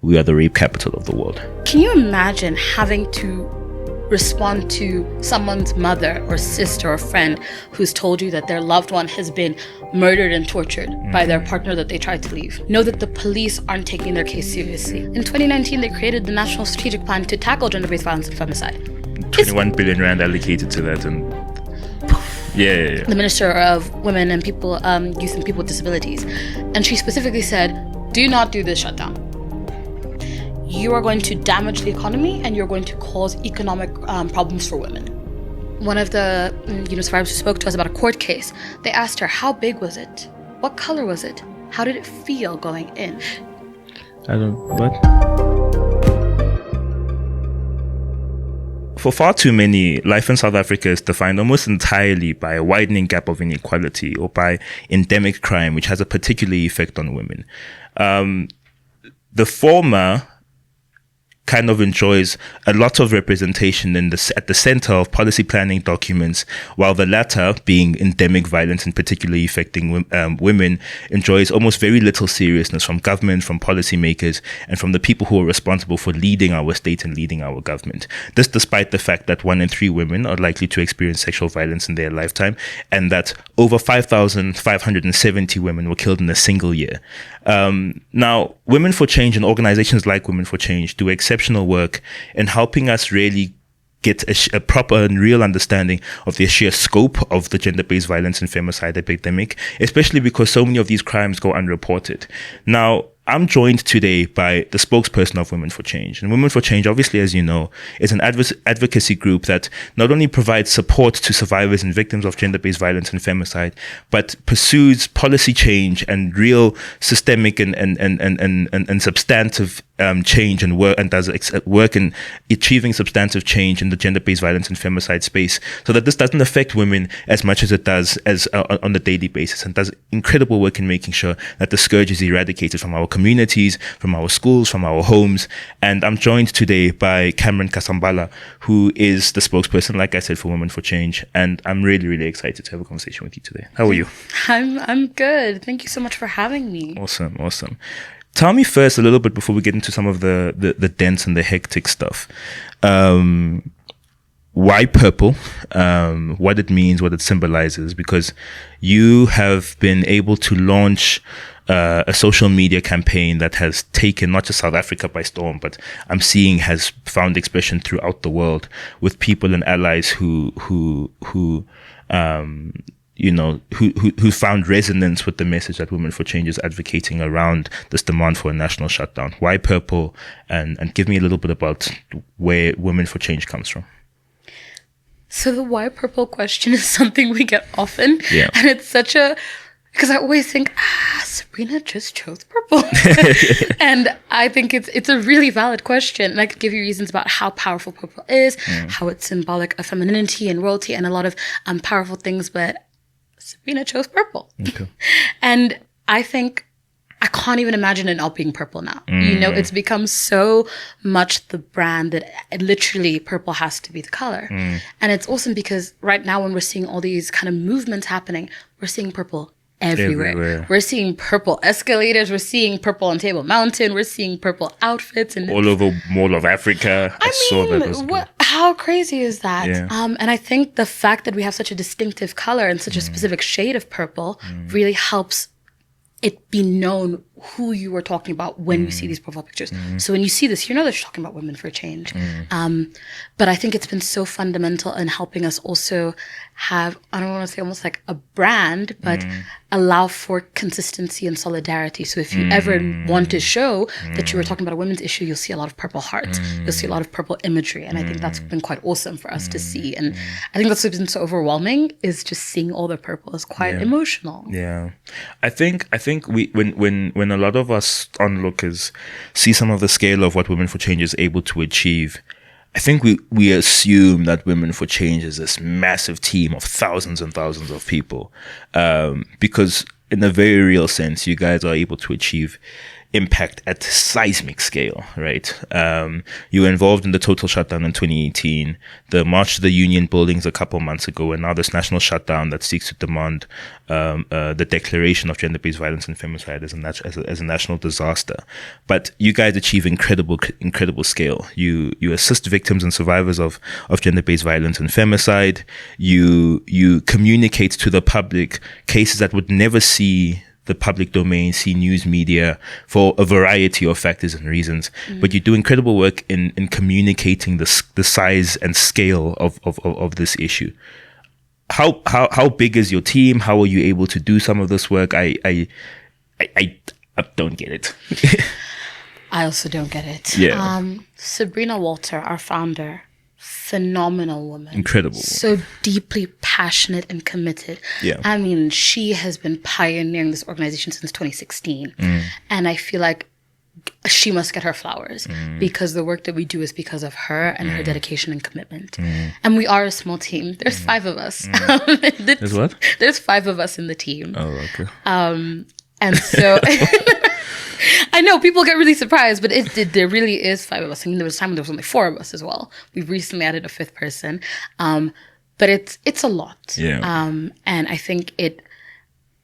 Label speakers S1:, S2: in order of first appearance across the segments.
S1: we are the rape capital of the world.
S2: Can you imagine having to respond to someone's mother or sister or friend who's told you that their loved one has been murdered and tortured by their partner that they tried to leave? Know that the police aren't taking their case seriously. In 2019, they created the National Strategic Plan to tackle gender-based violence and femicide.
S1: 21 billion rand allocated to that, and yeah.
S2: The Minister of Women and People, Youth and People with Disabilities, and she specifically said, do not do this shutdown. You are going to damage the economy and you're going to cause economic problems for women. One of the survivors who spoke to us about a court case, they asked her, how big was it? What color was it? How did it feel going in?
S1: For far too many, life in South Africa is defined almost entirely by a widening gap of inequality or by endemic crime, which has a particular effect on women. The former kind of enjoys a lot of representation at the center of policy planning documents, while the latter, being endemic violence and particularly affecting women, enjoys almost very little seriousness from government, from policymakers, and from the people who are responsible for leading our state and leading our government. This despite the fact that 1 in 3 women are likely to experience sexual violence in their lifetime, and that over 5,570 women were killed in a single year. Now, Women for Change and organizations like Women for Change do exceptional work in helping us really get a proper and real understanding of the sheer scope of the gender-based violence and femicide epidemic, especially because so many of these crimes go unreported. Now, I'm joined today by the spokesperson of Women for Change. And Women for Change, obviously, as you know, is an advocacy group that not only provides support to survivors and victims of gender-based violence and femicide, but pursues policy change and real systemic and substantive change and work, and does work in achieving substantive change in the gender-based violence and femicide space, so that this doesn't affect women as much as it does on a daily basis, and does incredible work in making sure that the scourge is eradicated from our communities, from our schools, from our homes. And I'm joined today by Cameron Kasambala, who is the spokesperson, like I said, for Women for Change. And I'm really, really excited to have a conversation with you today. How are you?
S2: I'm good. Thank you so much for having me.
S1: Awesome. Tell me first a little bit before we get into some of the dense and the hectic stuff. Why purple? What it means, what it symbolizes, because you have been able to launch a social media campaign that has taken not just South Africa by storm, but I'm seeing has found expression throughout the world with people and allies who found resonance with the message that Women for Change is advocating around this demand for a national shutdown. Why purple? And give me a little bit about where Women for Change comes from.
S2: So the why purple question is something we get often.
S1: Yeah.
S2: And it's because I always think, Sabrina just chose purple. And I think it's a really valid question. And I could give you reasons about how powerful purple is, how it's symbolic of femininity and royalty and a lot of powerful things, but Sabrina chose purple.
S1: Okay.
S2: And I think I can't even imagine it not being purple now. It's become so much the brand that literally purple has to be the color. And it's awesome because right now when we're seeing all these kind of movements happening, we're seeing purple everywhere. We're seeing purple escalators. We're seeing purple on Table Mountain. We're seeing purple outfits. And
S1: all over Mall of Africa.
S2: How crazy is that?
S1: Yeah.
S2: And I think the fact that we have such a distinctive color and such a specific shade of purple really helps it be known who you were talking about when you see these profile pictures. So when you see this, you know that you're talking about Women for Change. But I think it's been so fundamental in helping us also have, I don't want to say almost like a brand, but allow for consistency and solidarity. So if you ever want to show that you were talking about a women's issue, you'll see a lot of purple hearts. You'll see a lot of purple imagery. And I think that's been quite awesome for us to see. And I think that's what's been so overwhelming, is just seeing all the purple is quite emotional.
S1: Yeah. I think we when a lot of us onlookers see some of the scale of what Women for Change is able to achieve, I think we assume that Women for Change is this massive team of thousands and thousands of people, because in a very real sense, you guys are able to achieve impact at seismic scale, right? You were involved in the total shutdown in 2018, the March to the Union buildings a couple months ago, and now this national shutdown that seeks to demand the declaration of gender-based violence and femicide as a national disaster. But you guys achieve incredible scale. You assist victims and survivors of gender-based violence and femicide. You communicate to the public cases that would never see the public domain, see news media for a variety of factors and reasons. But you do incredible work in communicating the size and scale of this issue. How big is your team? How are you able to do some of this work? I don't get it.
S2: I also don't get it.
S1: Yeah.
S2: Sabrina Walter, our founder, phenomenal woman.
S1: Incredible.
S2: So deeply passionate and committed.
S1: Yeah.
S2: I mean, she has been pioneering this organization since 2016. And I feel like she must get her flowers because the work that we do is because of her and her dedication and commitment. And we are a small team. There's 5 of us.
S1: There's what?
S2: There's 5 of us in the team.
S1: Oh, okay.
S2: And so I know people get really surprised, but there really is 5 of us. I mean, there was a time when there was only 4 of us as well. We've recently added a 5th person. But it's a lot.
S1: Yeah.
S2: And I think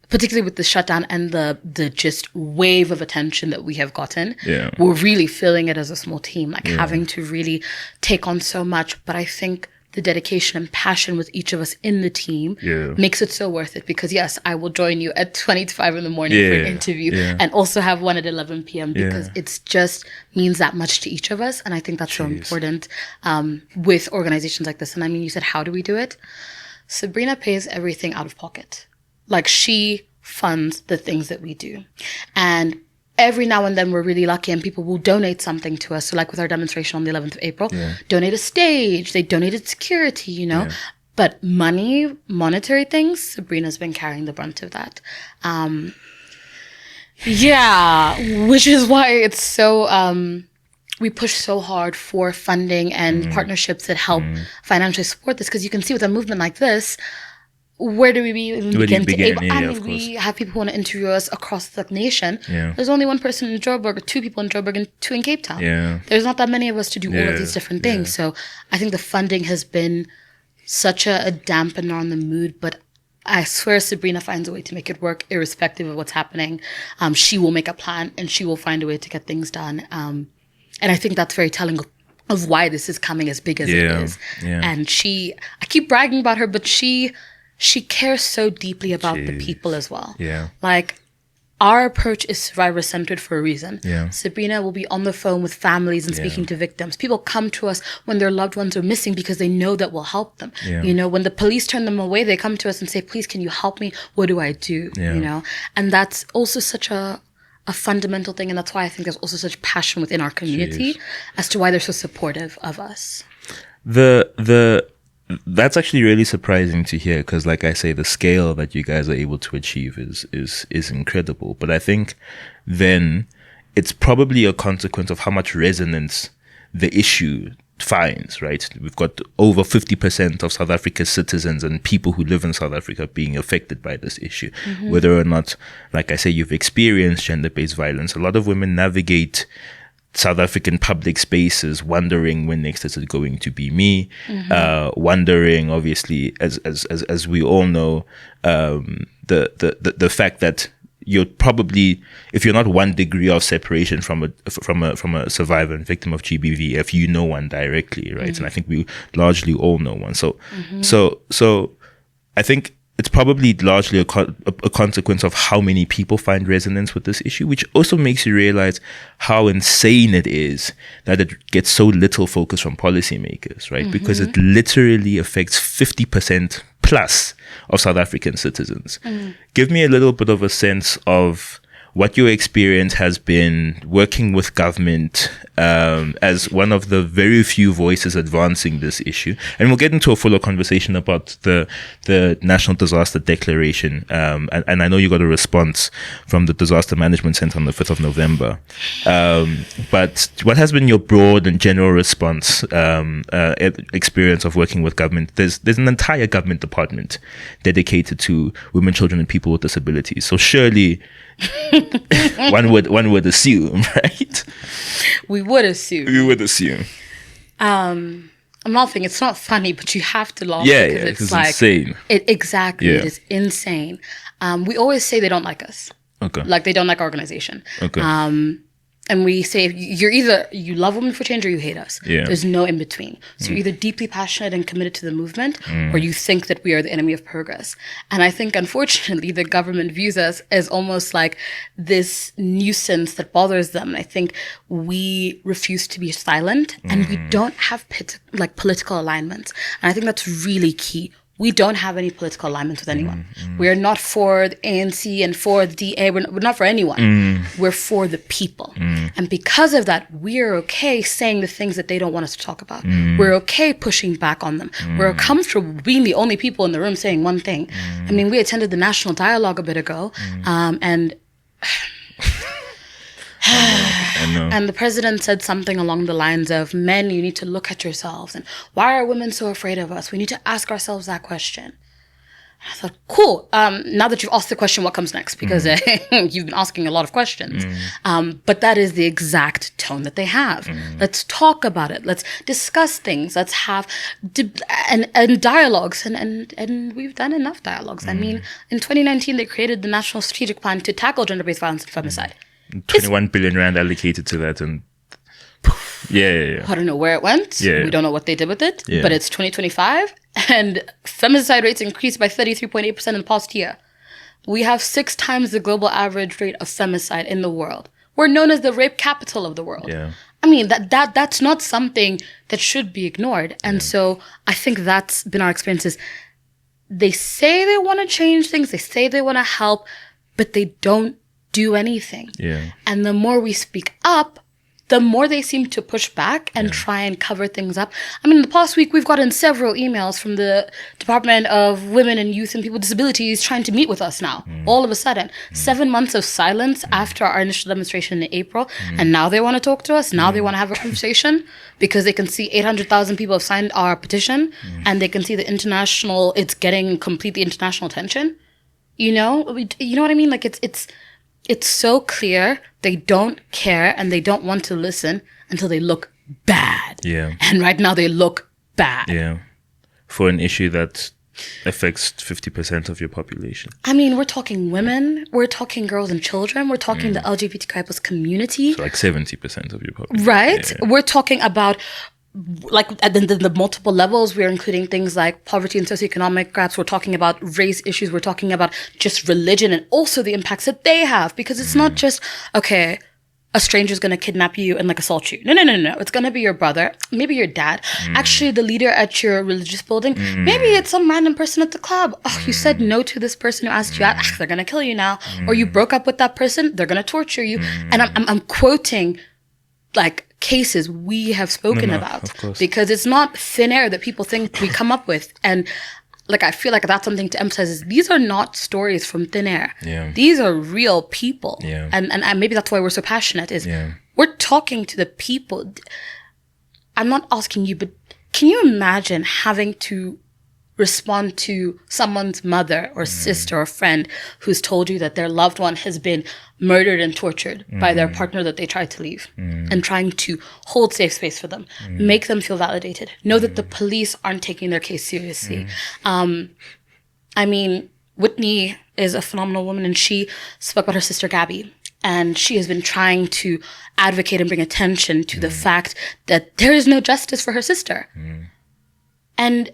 S2: particularly with the shutdown and the just wave of attention that we have gotten, we're really feeling it as a small team, like having to really take on so much. But I think the dedication and passion with each of us in the team makes it so worth it, because yes, I will join you at 20 to 5 in the morning for an interview and also have one at 11 p.m. because it's just means that much to each of us. And I think that's so important with organizations like this. And I mean, you said, how do we do it? Sabrina pays everything out of pocket. Like, she funds the things that we do. And every now and then we're really lucky and people will donate something to us. So like with our demonstration on the 11th of April, donate a stage, they donated security, you know. But monetary things, Sabrina's been carrying the brunt of that. Which is why it's so, we push so hard for funding and partnerships that help financially support this. Because you can see with a movement like this, where do we begin to able? I mean, we have people who want to interview us across the nation. There's only 1 person in Joburg, or 2 people in Joburg, and 2 in Cape Town. There's not that many of us to do all of these different things. So I think the funding has been such a dampener on the mood, but I swear Sabrina finds a way to make it work irrespective of what's happening. She will make a plan and she will find a way to get things done. And I think that's very telling of why this is coming as big as it is. And I keep bragging about her, but she cares so deeply about the people as well. Like, our approach is survivor-centered for a reason. Sabrina will be on the phone with families and speaking to victims. People come to us when their loved ones are missing because they know that we'll help them. You know, when the police turn them away, they come to us and say, please, can you help me? What do I do? You know, and that's also such a fundamental thing. And that's why I think there's also such passion within our community as to why they're so supportive of us.
S1: That's actually really surprising to hear, because like I say, the scale that you guys are able to achieve is incredible. But I think then it's probably a consequence of how much resonance the issue finds, right? We've got over 50% of South Africa's citizens and people who live in South Africa being affected by this issue. Whether or not, like I say, you've experienced gender-based violence, a lot of women navigate South African public spaces wondering, when next is it going to be me? Wondering, obviously, as we all know, the fact that you're probably, if you're not 1 degree of separation from a survivor and victim of GBVF, you know one directly, right? And I think we largely all know one. So I think it's probably largely a consequence of how many people find resonance with this issue, which also makes you realize how insane it is that it gets so little focus from policymakers, right? Because it literally affects 50% plus of South African citizens. Give me a little bit of a sense of what your experience has been working with government as one of the very few voices advancing this issue. And we'll get into a fuller conversation about the National Disaster Declaration. And I know you got a response from the Disaster Management Center on the 5th of November. But what has been your broad and general response, experience of working with government? There's an entire government department dedicated to women, children, and people with disabilities. So surely one would assume, right?
S2: We would assume.
S1: We would assume.
S2: I'm laughing. It's not funny, but you have to laugh.
S1: Yeah,
S2: because
S1: it's like insane.
S2: Exactly.
S1: Yeah.
S2: It is insane. We always say they don't like us.
S1: Okay.
S2: Like they don't like our organization.
S1: Okay.
S2: And we say you're either you love Women for Change or you hate us.
S1: Yeah.
S2: There's no in between. So you're either deeply passionate and committed to the movement, or you think that we are the enemy of progress. And I think, unfortunately, the government views us as almost like this nuisance that bothers them. I think we refuse to be silent, and we don't have political alignments. And I think that's really key. We don't have any political alignment with anyone. We are not for the ANC and for the DA. We're not for anyone. We're for the people. And because of that, we're okay saying the things that they don't want us to talk about. We're okay pushing back on them. We're comfortable being the only people in the room saying one thing. I mean, we attended the National Dialogue a bit ago, and
S1: I know.
S2: and the president said something along the lines of, men, you need to look at yourselves. And why are women so afraid of us? We need to ask ourselves that question. I thought, cool. Now that you've asked the question, what comes next? Because you've been asking a lot of questions. But that is the exact tone that they have. Let's talk about it. Let's discuss things. Let's have and dialogues. And we've done enough dialogues. I mean, in 2019, they created the National Strategic Plan to tackle gender-based violence and femicide.
S1: 21 billion rand allocated to that, and yeah.
S2: I don't know where it went.
S1: Yeah.
S2: We don't know what they did with it.
S1: Yeah.
S2: But it's 2025, and femicide rates increased by 33.8% in the past year. We have 6 times the global average rate of femicide in the world. We're known as the rape capital of the world.
S1: Yeah.
S2: I mean, that's not something that should be ignored. And so I think that's been our experiences. They say they want to change things. They say they want to help, but they don't do anything.
S1: Yeah.
S2: And the more we speak up, the more they seem to push back and try and cover things up. I mean, in the past week, we've gotten several emails from the Department of Women and Youth and People with Disabilities trying to meet with us now. All of a sudden. 7 months of silence after our initial demonstration in April. And now they want to talk to us. Now they want to have a conversation because they can see 800,000 people have signed our petition. And they can see it's getting completely international attention. You know what I mean? Like it's so clear they don't care and they don't want to listen until they look bad.
S1: Yeah.
S2: And right now they look bad.
S1: Yeah. For an issue that affects 50% of your population.
S2: I mean, we're talking women, we're talking girls and children, we're talking the LGBTQI plus community.
S1: So like 70% of your population.
S2: Right?
S1: Yeah.
S2: We're talking about like at the multiple levels. We're including things like poverty and socioeconomic gaps. We're talking about race issues. We're talking about just religion and also the impacts that they have, because it's not just, okay, a stranger's going to kidnap you and like assault you. No. It's going to be your brother, maybe your dad, actually the leader at your religious building. Maybe it's some random person at the club. Oh, you said no to this person who asked you out. They're going to kill you now. Or you broke up with that person. They're going to torture you. And I'm quoting like cases we have spoken about,
S1: of course.
S2: because it's not thin air that people think we come up with. And like, I feel like that's something to emphasize is these are not stories from thin air.
S1: Yeah.
S2: These are real people.
S1: Yeah.
S2: And maybe that's why we're so passionate is
S1: Yeah.
S2: we're talking to the people. I'm not asking you, but can you imagine having to respond to someone's mother or sister or friend who's told you that their loved one has been murdered and tortured by their partner that they tried to leave, and trying to hold safe space for them, make them feel validated, know that the police aren't taking their case seriously. I mean, Whitney is a phenomenal woman, and she spoke about her sister Gabby. And she has been trying to advocate and bring attention to the fact that there is no justice for her sister. And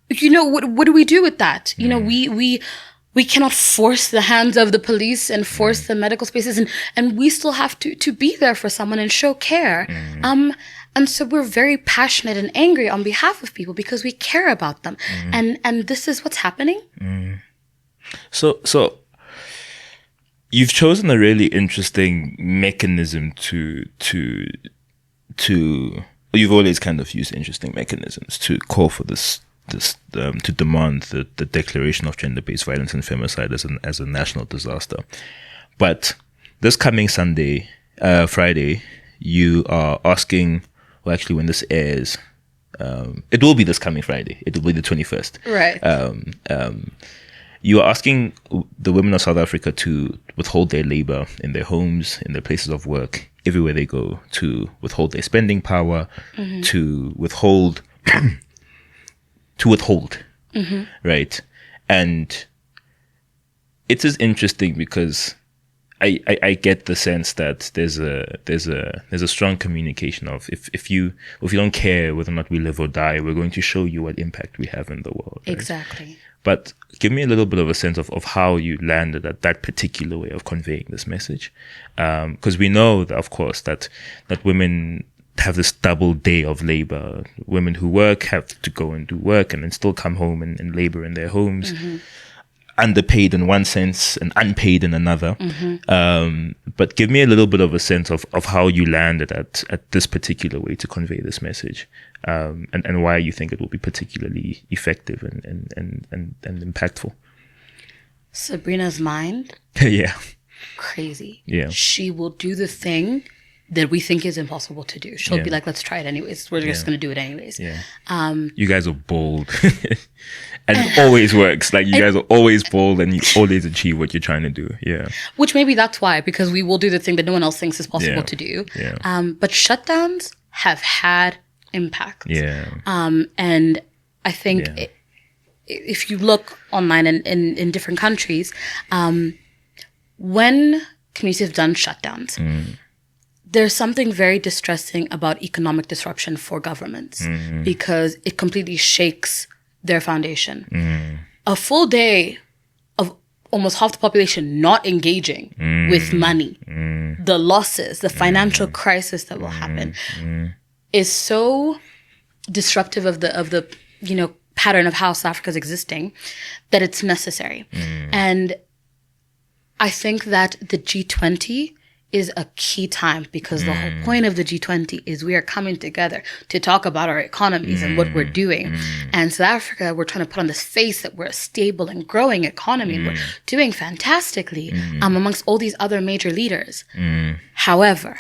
S2: you know, what do we do with that? You know, we cannot force the hands of the police and force the medical spaces, and we still have to be there for someone and show care. And so we're very passionate and angry on behalf of people because we care about them. And this is what's happening.
S1: So you've chosen a really interesting mechanism to you've always kind of used interesting mechanisms to call for this to demand the declaration of gender-based violence and femicide as a national disaster. But this coming Friday, you are asking, well, actually when this airs, it will be this coming Friday. It will be the 21st.
S2: Right.
S1: you are asking the women of South Africa to withhold their labor in their homes, in their places of work, everywhere they go, to withhold their spending power, to withhold, right? And it is interesting because I get the sense that there's a strong communication of if you don't care whether or not we live or die, we're going to show you what impact we have in the world. Right?
S2: Exactly.
S1: But give me a little bit of a sense of how you landed at that particular way of conveying this message, because we know that, of course, that women have this double day of labor. Women who work have to go and do work and then still come home and labor in their homes. Underpaid in one sense and unpaid in another. But give me a little bit of a sense of how you landed at this particular way to convey this message, and why you think it will be particularly effective and impactful.
S2: Sabrina's mind.
S1: Yeah.
S2: Crazy.
S1: Yeah.
S2: She will do the thing that we think is impossible to do. She'll be like, let's try it anyways. We're just going to do it anyways.
S1: Yeah. You guys are bold. And it always works. Like, you guys are always bold and you always achieve what you're trying to do. Yeah.
S2: Which maybe that's why, because we will do the thing that no one else thinks is possible to do.
S1: Yeah.
S2: But shutdowns have had impact.
S1: Yeah.
S2: And I think if you look online in different countries, when communities have done shutdowns, there's something very distressing about economic disruption for governments because it completely shakes their foundation. A full day of almost half the population not engaging with money, the losses, the financial crisis that will happen is so disruptive of the pattern of how South Africa is existing that it's necessary. And I think that the G20 is a key time because the whole point of the G20 is we are coming together to talk about our economies and what we're doing. And South Africa, we're trying to put on this face that we're a stable and growing economy. And we're doing fantastically amongst all these other major leaders. However,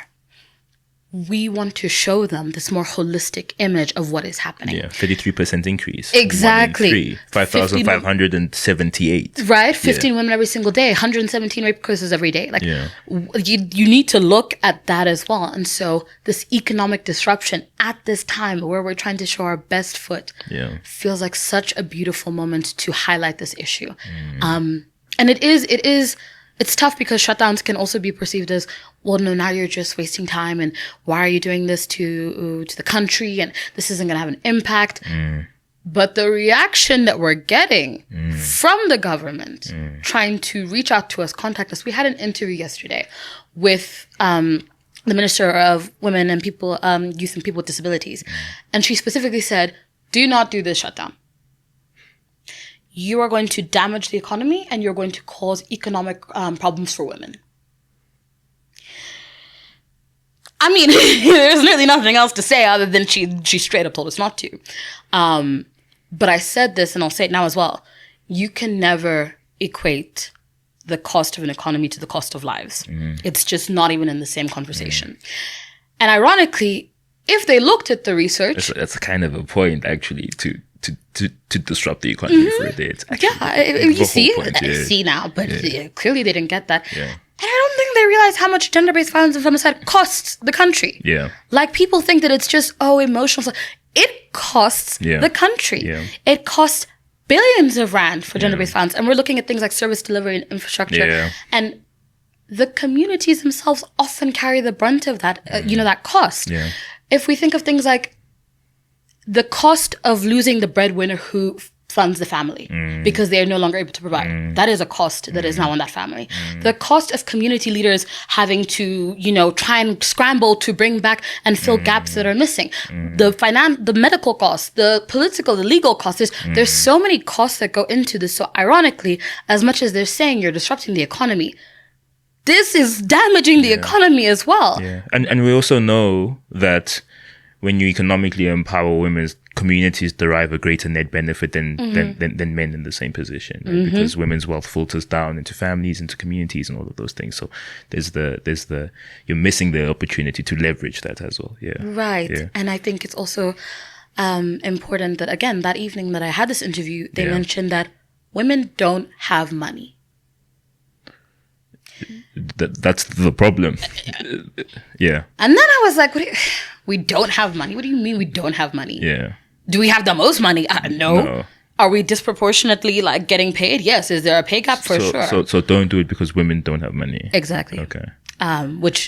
S2: we want to show them this more holistic image of what is happening.
S1: Yeah, 33% increase.
S2: Exactly.
S1: 5,578.
S2: Right? 15 women every single day, 117 rape cases every day. Like, you need to look at that as well. And so this economic disruption at this time where we're trying to show our best foot feels like such a beautiful moment to highlight this issue. And it's tough because shutdowns can also be perceived as, well, no, now you're just wasting time and why are you doing this to the country and this isn't going to have an impact. But the reaction that we're getting from the government trying to reach out to us, contact us. We had an interview yesterday with the Minister of Women and People, Youth and People with Disabilities. And she specifically said, do not do this shutdown. You are going to damage the economy and you're going to cause economic problems for women. I mean, there's really nothing else to say other than she straight up told us not to. But I said this and I'll say it now as well. You can never equate the cost of an economy to the cost of lives. It's just not even in the same conversation. And ironically, if they looked at the research...
S1: That's kind of a point, actually, to disrupt the economy for a day. It's actually,
S2: you see, see now, but clearly they didn't get that. And I don't think they realize how much gender-based violence and femicide costs the country. Like, people think that it's just, emotional stuff. It costs the country. It costs billions of rand for gender-based violence. And we're looking at things like service delivery and infrastructure. And the communities themselves often carry the brunt of that, that cost. If we think of things like the cost of losing the breadwinner who funds the family because they are no longer able to provide. That is a cost that is now on that family. The cost of community leaders having to, try and scramble to bring back and fill gaps that are missing. The medical costs, the political, the legal costs. There's so many costs that go into this. So ironically, as much as they're saying you're disrupting the economy, this is damaging the economy as well.
S1: And we also know that when you economically empower women's communities derive a greater net benefit than men in the same position, right? Because women's wealth filters down into families, into communities, and all of those things. So there's the you're missing the opportunity to leverage that as well. Right.
S2: And I think it's also important that, again, that evening that I had this interview, they mentioned that women don't have money.
S1: That's the problem. Yeah.
S2: And then I was like, we don't have money? What do you mean we don't have money?
S1: Yeah.
S2: Do we have the most money? No. Are we disproportionately like getting paid? Yes. Is there a pay gap? For sure.
S1: So don't do it because women don't have money.
S2: Exactly.
S1: Okay.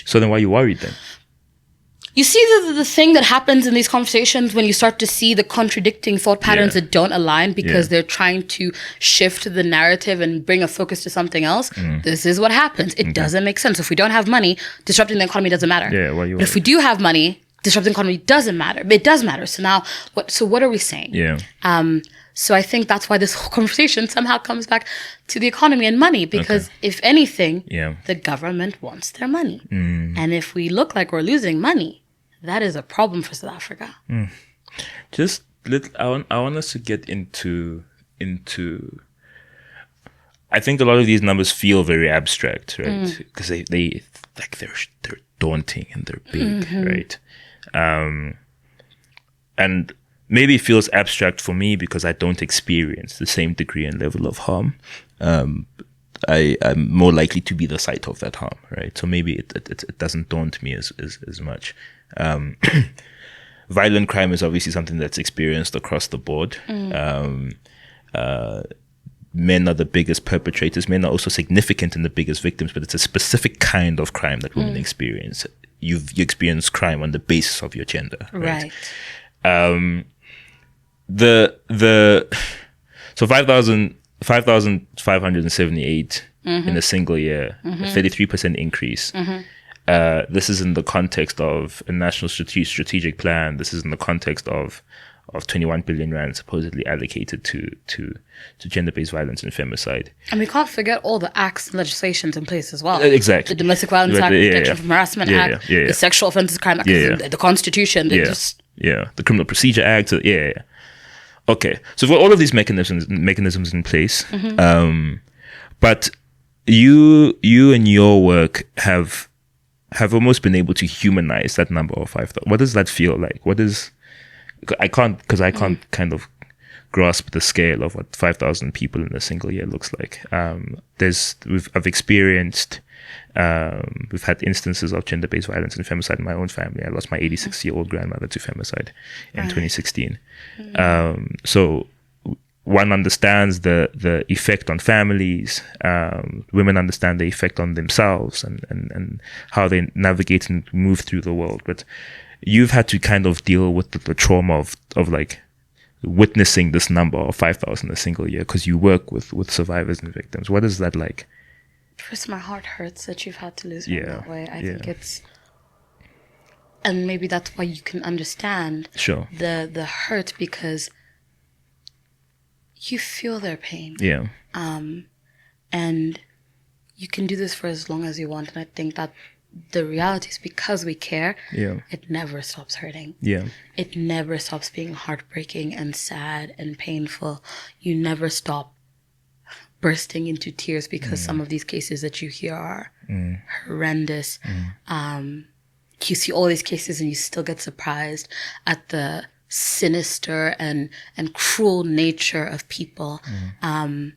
S2: So
S1: then why are you worried then?
S2: You see the thing that happens in these conversations when you start to see the contradicting thought patterns that don't align because they're trying to shift the narrative and bring a focus to something else. This is what happens. It doesn't make sense. If we don't have money, disrupting the economy doesn't matter.
S1: Yeah,
S2: but if we do have money, disrupting the economy doesn't matter. It does matter. So now, what are we saying?
S1: Yeah.
S2: So I think that's why this whole conversation somehow comes back to the economy and money, because if anything, the government wants their money. And if we look like we're losing money, that is a problem for South Africa.
S1: I want us to get into. I think a lot of these numbers feel very abstract, right? Because they're daunting and they're big, right? And maybe it feels abstract for me because I don't experience the same degree and level of harm. I'm more likely to be the site of that harm, right? So maybe it doesn't daunt me as much. Violent crime is obviously something that's experienced across the board. Men are the biggest perpetrators. Men are also significant in the biggest victims, but it's a specific kind of crime that women experience. You experience crime on the basis of your gender, right? So 5,578 in a single year, a 33% increase. This is in the context of a national strategic plan. This is in the context of 21 billion rand supposedly allocated to gender-based violence and femicide.
S2: And we can't forget all the acts and legislations in place as well.
S1: Exactly.
S2: The Domestic Violence Act, the Protection from Harassment Act, the Sexual Offences Crime Act, the Constitution. The
S1: Criminal Procedure Act. Okay, so we've got all of these mechanisms in place. But you and your work have almost been able to humanize that number of 5,000. What does that feel like? I can't kind of grasp the scale of what 5,000 people in a single year looks like. We've had instances of gender-based violence and femicide in my own family. I lost my 86-year-old grandmother to femicide in 2016. So one understands the effect on families. Women understand the effect on themselves and how they navigate and move through the world. But you've had to kind of deal with the trauma of like witnessing this number of 5,000 a single year because you work with survivors and victims. What is that like?
S2: First, my heart hurts that you've had to lose her that way. I think it's, and maybe that's why you can understand the hurt, because you feel their pain. And you can do this for as long as you want. And I think that the reality is, because we care, it never stops hurting. It never stops being heartbreaking and sad and painful. You never stop bursting into tears because some of these cases that you hear are horrendous. You see all these cases and you still get surprised at the sinister and cruel nature of people. And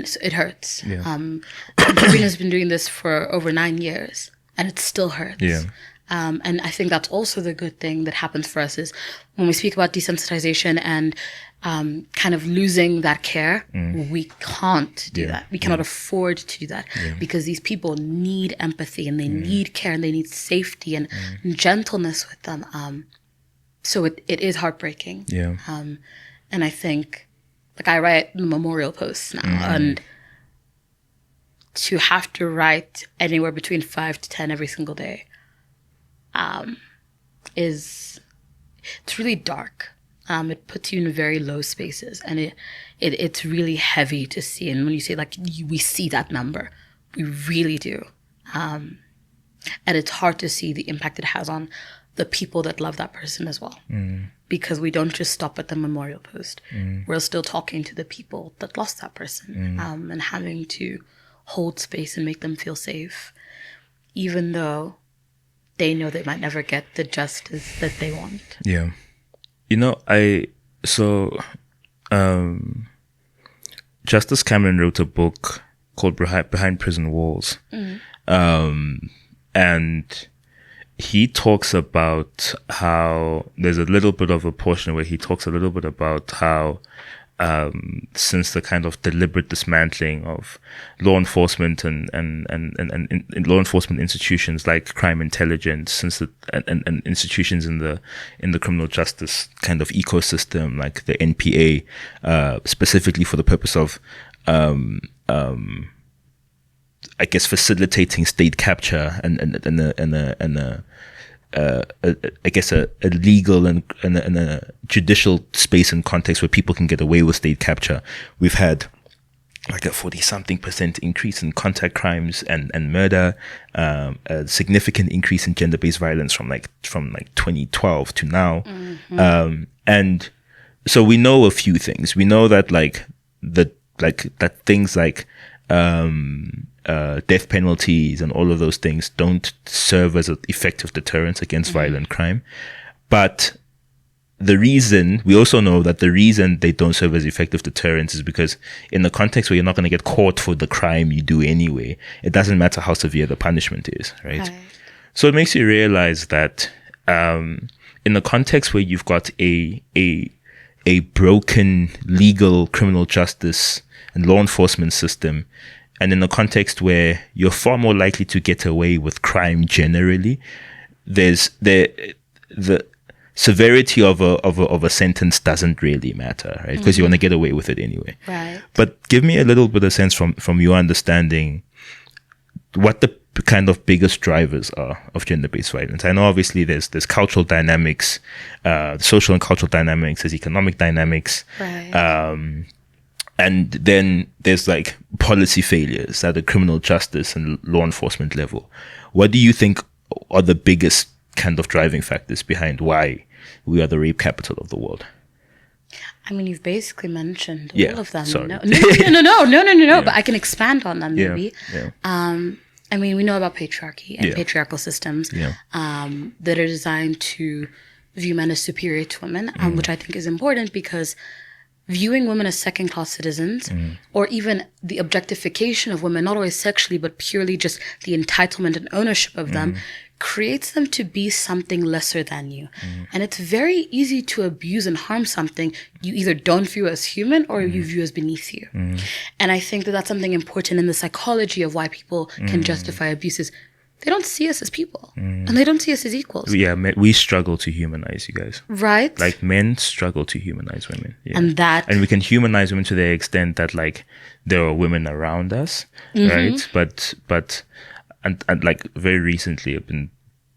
S2: so it hurts. Giving has been doing this for over 9 years and it still hurts. And I think that's also the good thing that happens for us is when we speak about desensitization and kind of losing that care, we can't do that. We cannot afford to do that because these people need empathy and they need care and they need safety and gentleness with them. So it is heartbreaking. And I think, like, I write the memorial posts now, and to have to write anywhere between 5 to 10 every single day it's really dark. It puts you in very low spaces, and it's really heavy to see. And when you say we see that number, we really do. And it's hard to see the impact it has on the people that love that person as well. Because we don't just stop at the memorial post. We're still talking to the people that lost that person, and having to hold space and make them feel safe, even though they know they might never get the justice that they want.
S1: Justice Cameron wrote a book called Behind Prison Walls. And he talks about how there's a little bit of a portion where he talks a little bit about how since the kind of deliberate dismantling of law enforcement and law enforcement institutions like crime intelligence, since and institutions in the criminal justice kind of ecosystem like the NPA, specifically for the purpose of I guess facilitating state capture and I guess a legal and a judicial space and context where people can get away with state capture. We've had like a 40-something% increase in contact crimes and murder, a significant increase in gender-based violence from 2012 to now. And so we know a few things. We know that that things like death penalties and all of those things don't serve as an effective deterrent against violent crime. But we also know that the reason they don't serve as effective deterrents is because in the context where you're not going to get caught for the crime you do anyway, it doesn't matter how severe the punishment is, right? So it makes you realize that in the context where you've got a broken legal criminal justice and law enforcement system, and in a context where you're far more likely to get away with crime generally, there's the severity of a sentence doesn't really matter, right? Because you want to get away with it anyway.
S2: Right.
S1: But give me a little bit of sense from your understanding what the kind of biggest drivers are of gender-based violence. I know obviously there's cultural dynamics, social and cultural dynamics, there's economic dynamics.
S2: Right.
S1: And then there's like policy failures at the criminal justice and law enforcement level. What do you think are the biggest kind of driving factors behind why we are the rape capital of the world?
S2: I mean, you've basically mentioned all of them.
S1: Sorry.
S2: No. Yeah. But I can expand on them maybe.
S1: Yeah.
S2: I mean, we know about patriarchy and patriarchal systems that are designed to view men as superior to women, which I think is important because viewing women as second-class citizens, or even the objectification of women, not always sexually, but purely just the entitlement and ownership of them, creates them to be something lesser than you. And it's very easy to abuse and harm something you either don't view as human or you view as beneath you. And I think that that's something important in the psychology of why people can justify abuses. They don't see us as people, and they don't see us as equals.
S1: Yeah, we struggle to humanize you guys.
S2: Right.
S1: Like men struggle to humanize women. Yeah.
S2: And
S1: we can humanize women to the extent that like there are women around us, right? But like very recently I've been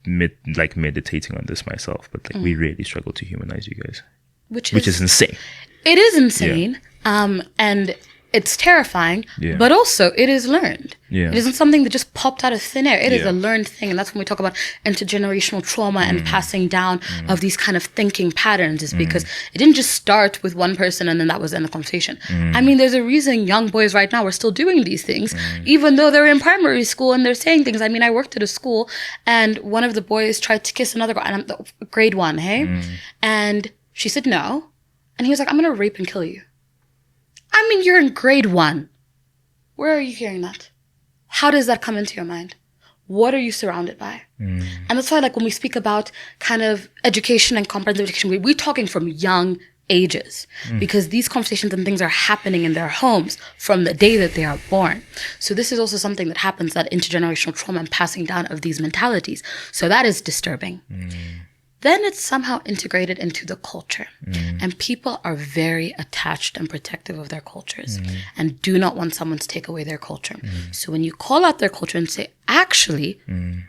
S1: meditating on this myself, but like we really struggle to humanize you guys. Which is insane.
S2: It is insane. And it's terrifying, but also it is learned. It isn't something that just popped out of thin air. It is a learned thing. And that's when we talk about intergenerational trauma and passing down of these kind of thinking patterns, is because it didn't just start with one person and then that was the end of the conversation. I mean, there's a reason young boys right now are still doing these things, even though they're in primary school and they're saying things. I mean, I worked at a school and one of the boys tried to kiss another girl, and I'm grade 1, and she said no. And he was like, I'm going to rape and kill you. I mean, you're in grade 1. Where are you hearing that? How does that come into your mind? What are you surrounded by? And that's why, like, when we speak about kind of education and comprehensive education, we're talking from young ages, because these conversations and things are happening in their homes from the day that they are born. So this is also something that happens, that intergenerational trauma and passing down of these mentalities. So that is disturbing. Then it's somehow integrated into the culture. And people are very attached and protective of their cultures and do not want someone to take away their culture. So when you call out their culture and say, actually,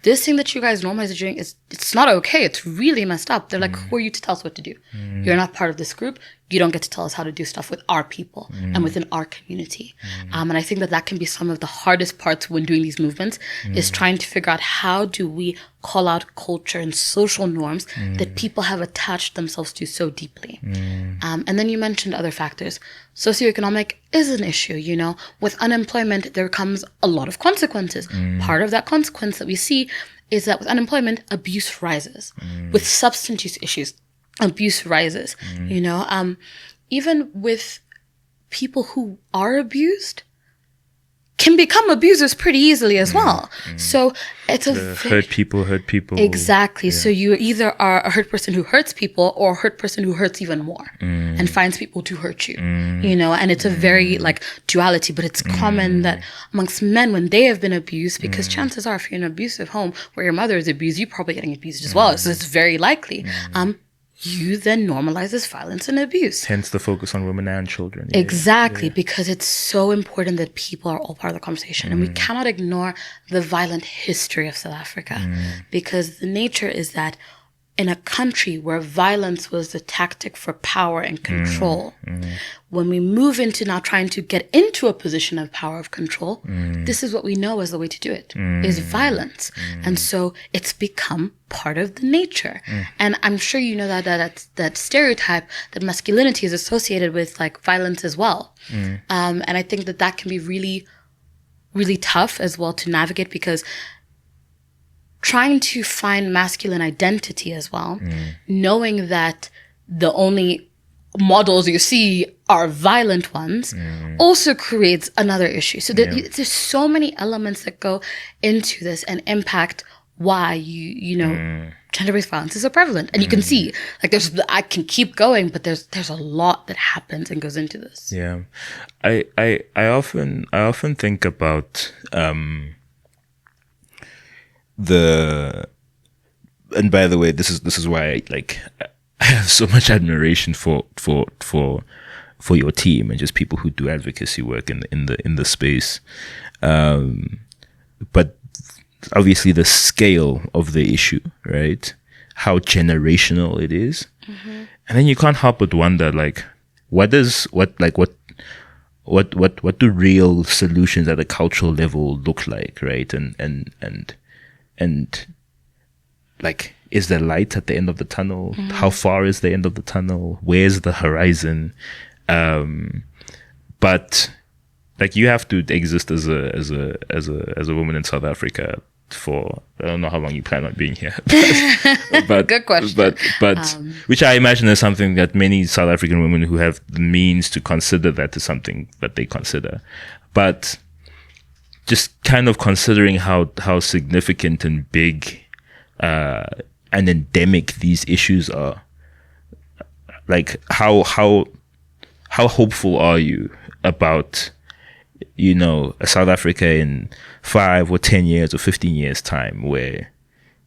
S2: this thing that you guys normalize are doing, it's not okay. It's really messed up. They're like, who are you to tell us what to do? You're not part of this group. You don't get to tell us how to do stuff with our people and within our community. And I think that can be some of the hardest parts when doing these movements, is trying to figure out how do we call out culture and social norms that people have attached themselves to so deeply. And then you mentioned other factors. Socioeconomic is an issue, you know. With unemployment, there comes a lot of consequences. Part of that consequence that we see is that with unemployment, abuse rises. With substance use issues, abuse rises, you know. Even with people who are abused can become abusers pretty easily as well. So it's
S1: hurt people hurt people.
S2: Exactly. So you either are a hurt person who hurts people or a hurt person who hurts even more and finds people to hurt you, you know, and it's a very like duality, but it's common that amongst men when they have been abused, because chances are if you're in an abusive home where your mother is abused, you're probably getting abused as well. So it's very likely. You then normalize this violence and abuse.
S1: Hence the focus on women and children.
S2: Exactly, because it's so important that people are all part of the conversation. And we cannot ignore the violent history of South Africa, because the nature is that in a country where violence was the tactic for power and control, when we move into now trying to get into a position of power of control, this is what we know as the way to do it, is violence. And so it's become part of the nature. And I'm sure you know that stereotype that masculinity is associated with like violence as well. And I think that can be really, really tough as well to navigate, because trying to find masculine identity as well, knowing that the only models you see are violent ones, also creates another issue. So there's so many elements that go into this and impact why you know gender-based violence is so prevalent. And you can see like I can keep going, but there's a lot that happens and goes into this.
S1: Yeah, I often think about and by the way, this is why I have so much admiration for your team and just people who do advocacy work in the space, but obviously the scale of the issue, right? How generational it is, and then you can't help but wonder what do real solutions at a cultural level look like, right? And like, is there light at the end of the tunnel? How far is the end of the tunnel? Where's the horizon? But like, you have to exist as a woman in South Africa for, I don't know how long you plan on being here. But
S2: good question.
S1: But which I imagine is something that many South African women who have the means to consider that is something that they consider. But just kind of considering how significant and big and endemic these issues are, like how hopeful are you about, you know, a South Africa in 5 or 10 years or 15 years time, where,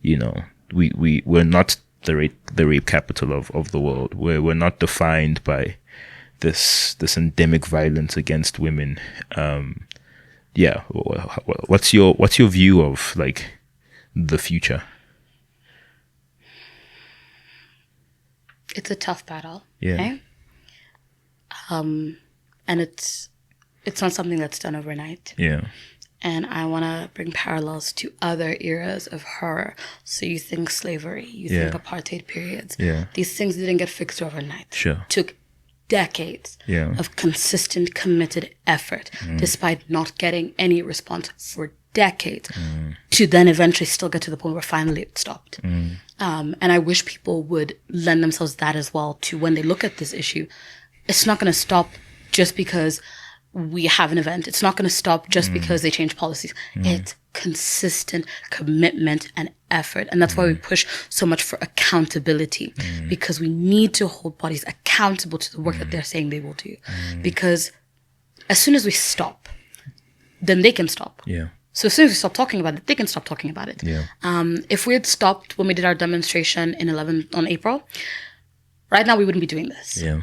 S1: you know, we're not the rape capital of the world, where we're not defined by this endemic violence against women. What's your view of like the future?
S2: It's a tough battle.
S1: Yeah.
S2: Okay? And it's not something that's done overnight.
S1: Yeah.
S2: And I want to bring parallels to other eras of horror. So you think slavery, you think apartheid periods.
S1: Yeah.
S2: These things didn't get fixed overnight.
S1: Sure.
S2: Took decades of consistent, committed effort, despite not getting any response for decades, to then eventually still get to the point where finally it stopped. And I wish people would lend themselves that as well, to when they look at this issue. It's not going to stop just because we have an event. It's not going to stop just because they change policies. It's consistent commitment and effort. And that's why we push so much for accountability, because we need to hold bodies accountable to the work that they're saying they will do. Because as soon as we stop, then they can stop.
S1: Yeah.
S2: So as soon as we stop talking about it, they can stop talking about it.
S1: Yeah.
S2: If we had stopped when we did our demonstration on April, right now we wouldn't be doing this.
S1: Yeah.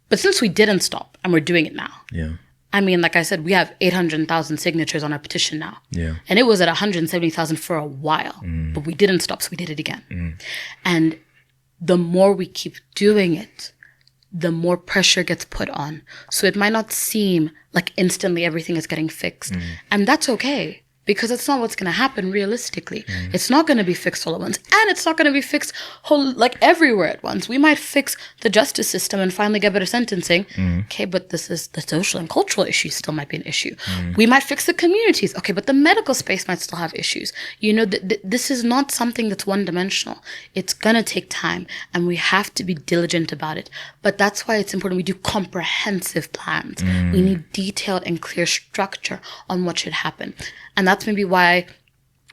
S2: But since we didn't stop and we're doing it now,
S1: Yeah.
S2: I mean, like I said, we have 800,000 signatures on our petition now.
S1: Yeah.
S2: And it was at 170,000 for a while, but we didn't stop, so we did it again. And the more we keep doing it, the more pressure gets put on. So it might not seem like instantly everything is getting fixed. And that's okay. because it's not what's going to happen realistically. It's not going to be fixed all at once, and it's not going to be fixed everywhere at once. We might fix the justice system and finally get better sentencing. Okay, but this is the social and cultural issues still might be an issue. We might fix the communities. Okay, but the medical space might still have issues. This is not something that's one-dimensional. It's going to take time, and we have to be diligent about it. But that's why it's important we do comprehensive plans. We need detailed and clear structure on what should happen. And that's maybe why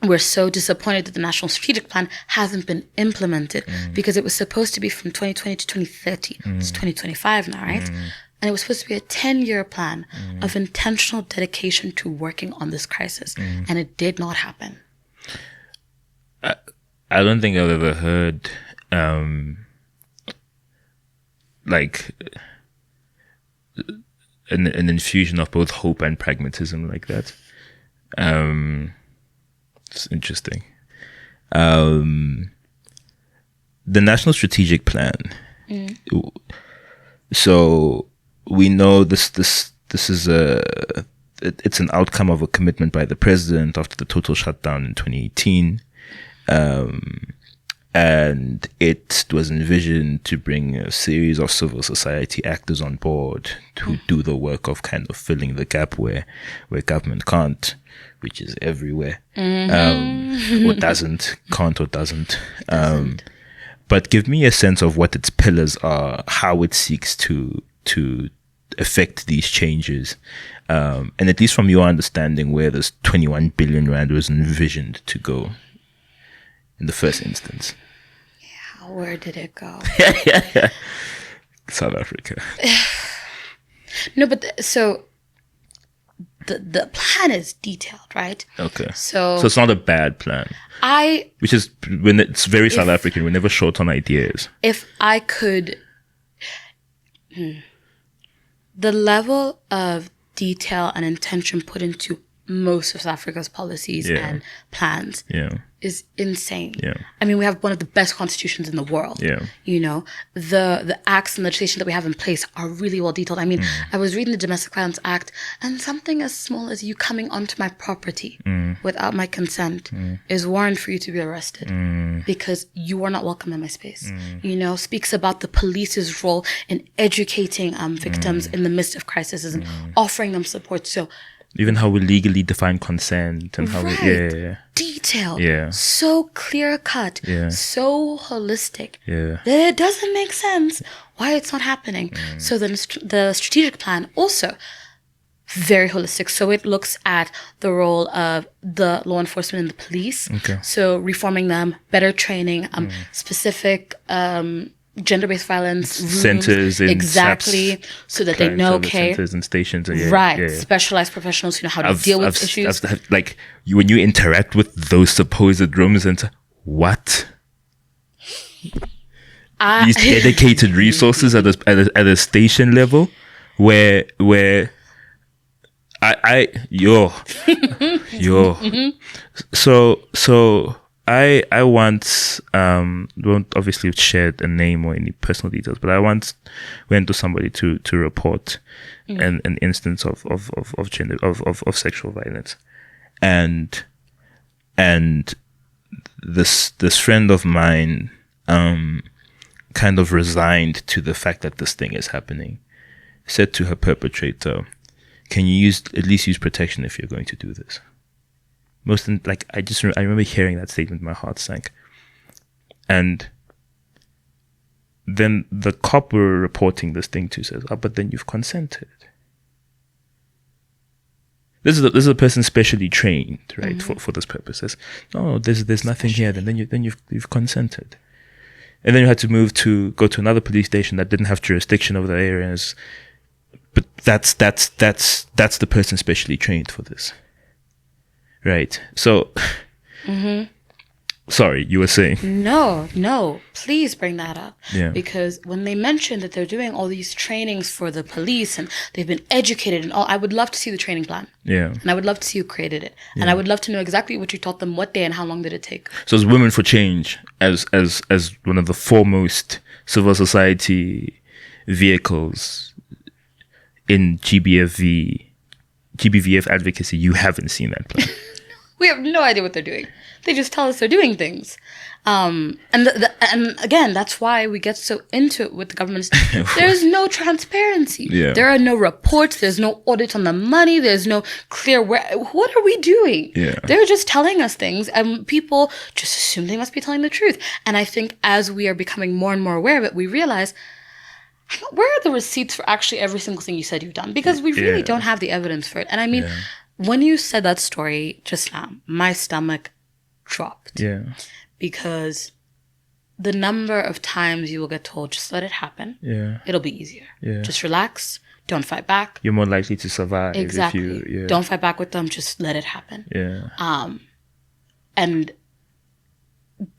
S2: we're so disappointed that the National Strategic Plan hasn't been implemented, because it was supposed to be from 2020 to 2030. It's 2025 now, right? And it was supposed to be a 10-year plan of intentional dedication to working on this crisis. And it did not happen.
S1: I don't think I've ever heard an infusion of both hope and pragmatism like that. It's interesting. The National Strategic Plan. So we know this is it's an outcome of a commitment by the president after the total shutdown in 2018. And it was envisioned to bring a series of civil society actors on board to do the work of kind of filling the gap where government can't, which is everywhere, or can't or doesn't. But give me a sense of what its pillars are, how it seeks to affect these changes, and at least from your understanding, where this 21 billion rand was envisioned to go in the first instance.
S2: Yeah, where did it go?
S1: South Africa.
S2: No, but so the plan is detailed, right?
S1: Okay.
S2: So
S1: it's not a bad plan. Which is when it's very South African. We're never short on ideas.
S2: If I could, the level of detail and intention put into most of South Africa's policies and plans is insane. I mean, we have one of the best constitutions in the world. The acts and legislation that we have in place are really well detailed. I mean, I was reading the Domestic Violence Act, and something as small as you coming onto my property without my consent is warrant for you to be arrested because you are not welcome in my space. Speaks about the police's role in educating victims in the midst of crises and offering them support. So
S1: even how we legally define consent and how
S2: detailed, so clear cut, so holistic that it doesn't make sense why it's not happening. So then the strategic plan also very holistic. So it looks at the role of the law enforcement and the police. So reforming them, better training, specific gender-based violence
S1: centers in
S2: exactly so that they know
S1: centers and stations
S2: specialized professionals who know how to deal with issues.
S1: When you interact with those supposed rooms and what these dedicated resources at a station level where I once won't obviously share a name or any personal details, but I once went to somebody to report an instance of sexual violence, and this friend of mine kind of resigned to the fact that this thing is happening. Said to her perpetrator, "Can you at least use protection if you're going to do this?" I remember hearing that statement, my heart sank. And then the cop we're reporting this thing to says, but then you've consented. This is a person specially trained, right, for this purpose. Says, no, there's nothing here. Then you've consented. And then you had to go to another police station that didn't have jurisdiction over the areas. But that's the person specially trained for this. Right. So, sorry, you were saying?
S2: No, please bring that up.
S1: Yeah.
S2: Because when they mentioned that they're doing all these trainings for the police and they've been educated and all, I would love to see the training plan.
S1: Yeah.
S2: And I would love to see who created it. Yeah. And I would love to know exactly what you taught them, what day and how long did it take.
S1: So as Women for Change, as one of the foremost civil society vehicles in GBVF advocacy, you haven't seen that plan.
S2: We have no idea what they're doing. They just tell us they're doing things. And again, that's why we get so into it with the government. There's no transparency.
S1: Yeah.
S2: There are no reports. There's no audit on the money. There's no clear what are we doing?
S1: Yeah.
S2: They're just telling us things, and people just assume they must be telling the truth. And I think as we are becoming more and more aware of it, we realize, where are the receipts for actually every single thing you said you've done? Because we really don't have the evidence for it. And I mean, when you said that story just now, my stomach dropped.
S1: Yeah.
S2: Because the number of times you will get told, just let it happen.
S1: Yeah.
S2: It'll be easier.
S1: Yeah.
S2: Just relax. Don't fight back.
S1: You're more likely to survive.
S2: Exactly.
S1: If you,
S2: Don't fight back with them. Just let it happen.
S1: Yeah.
S2: And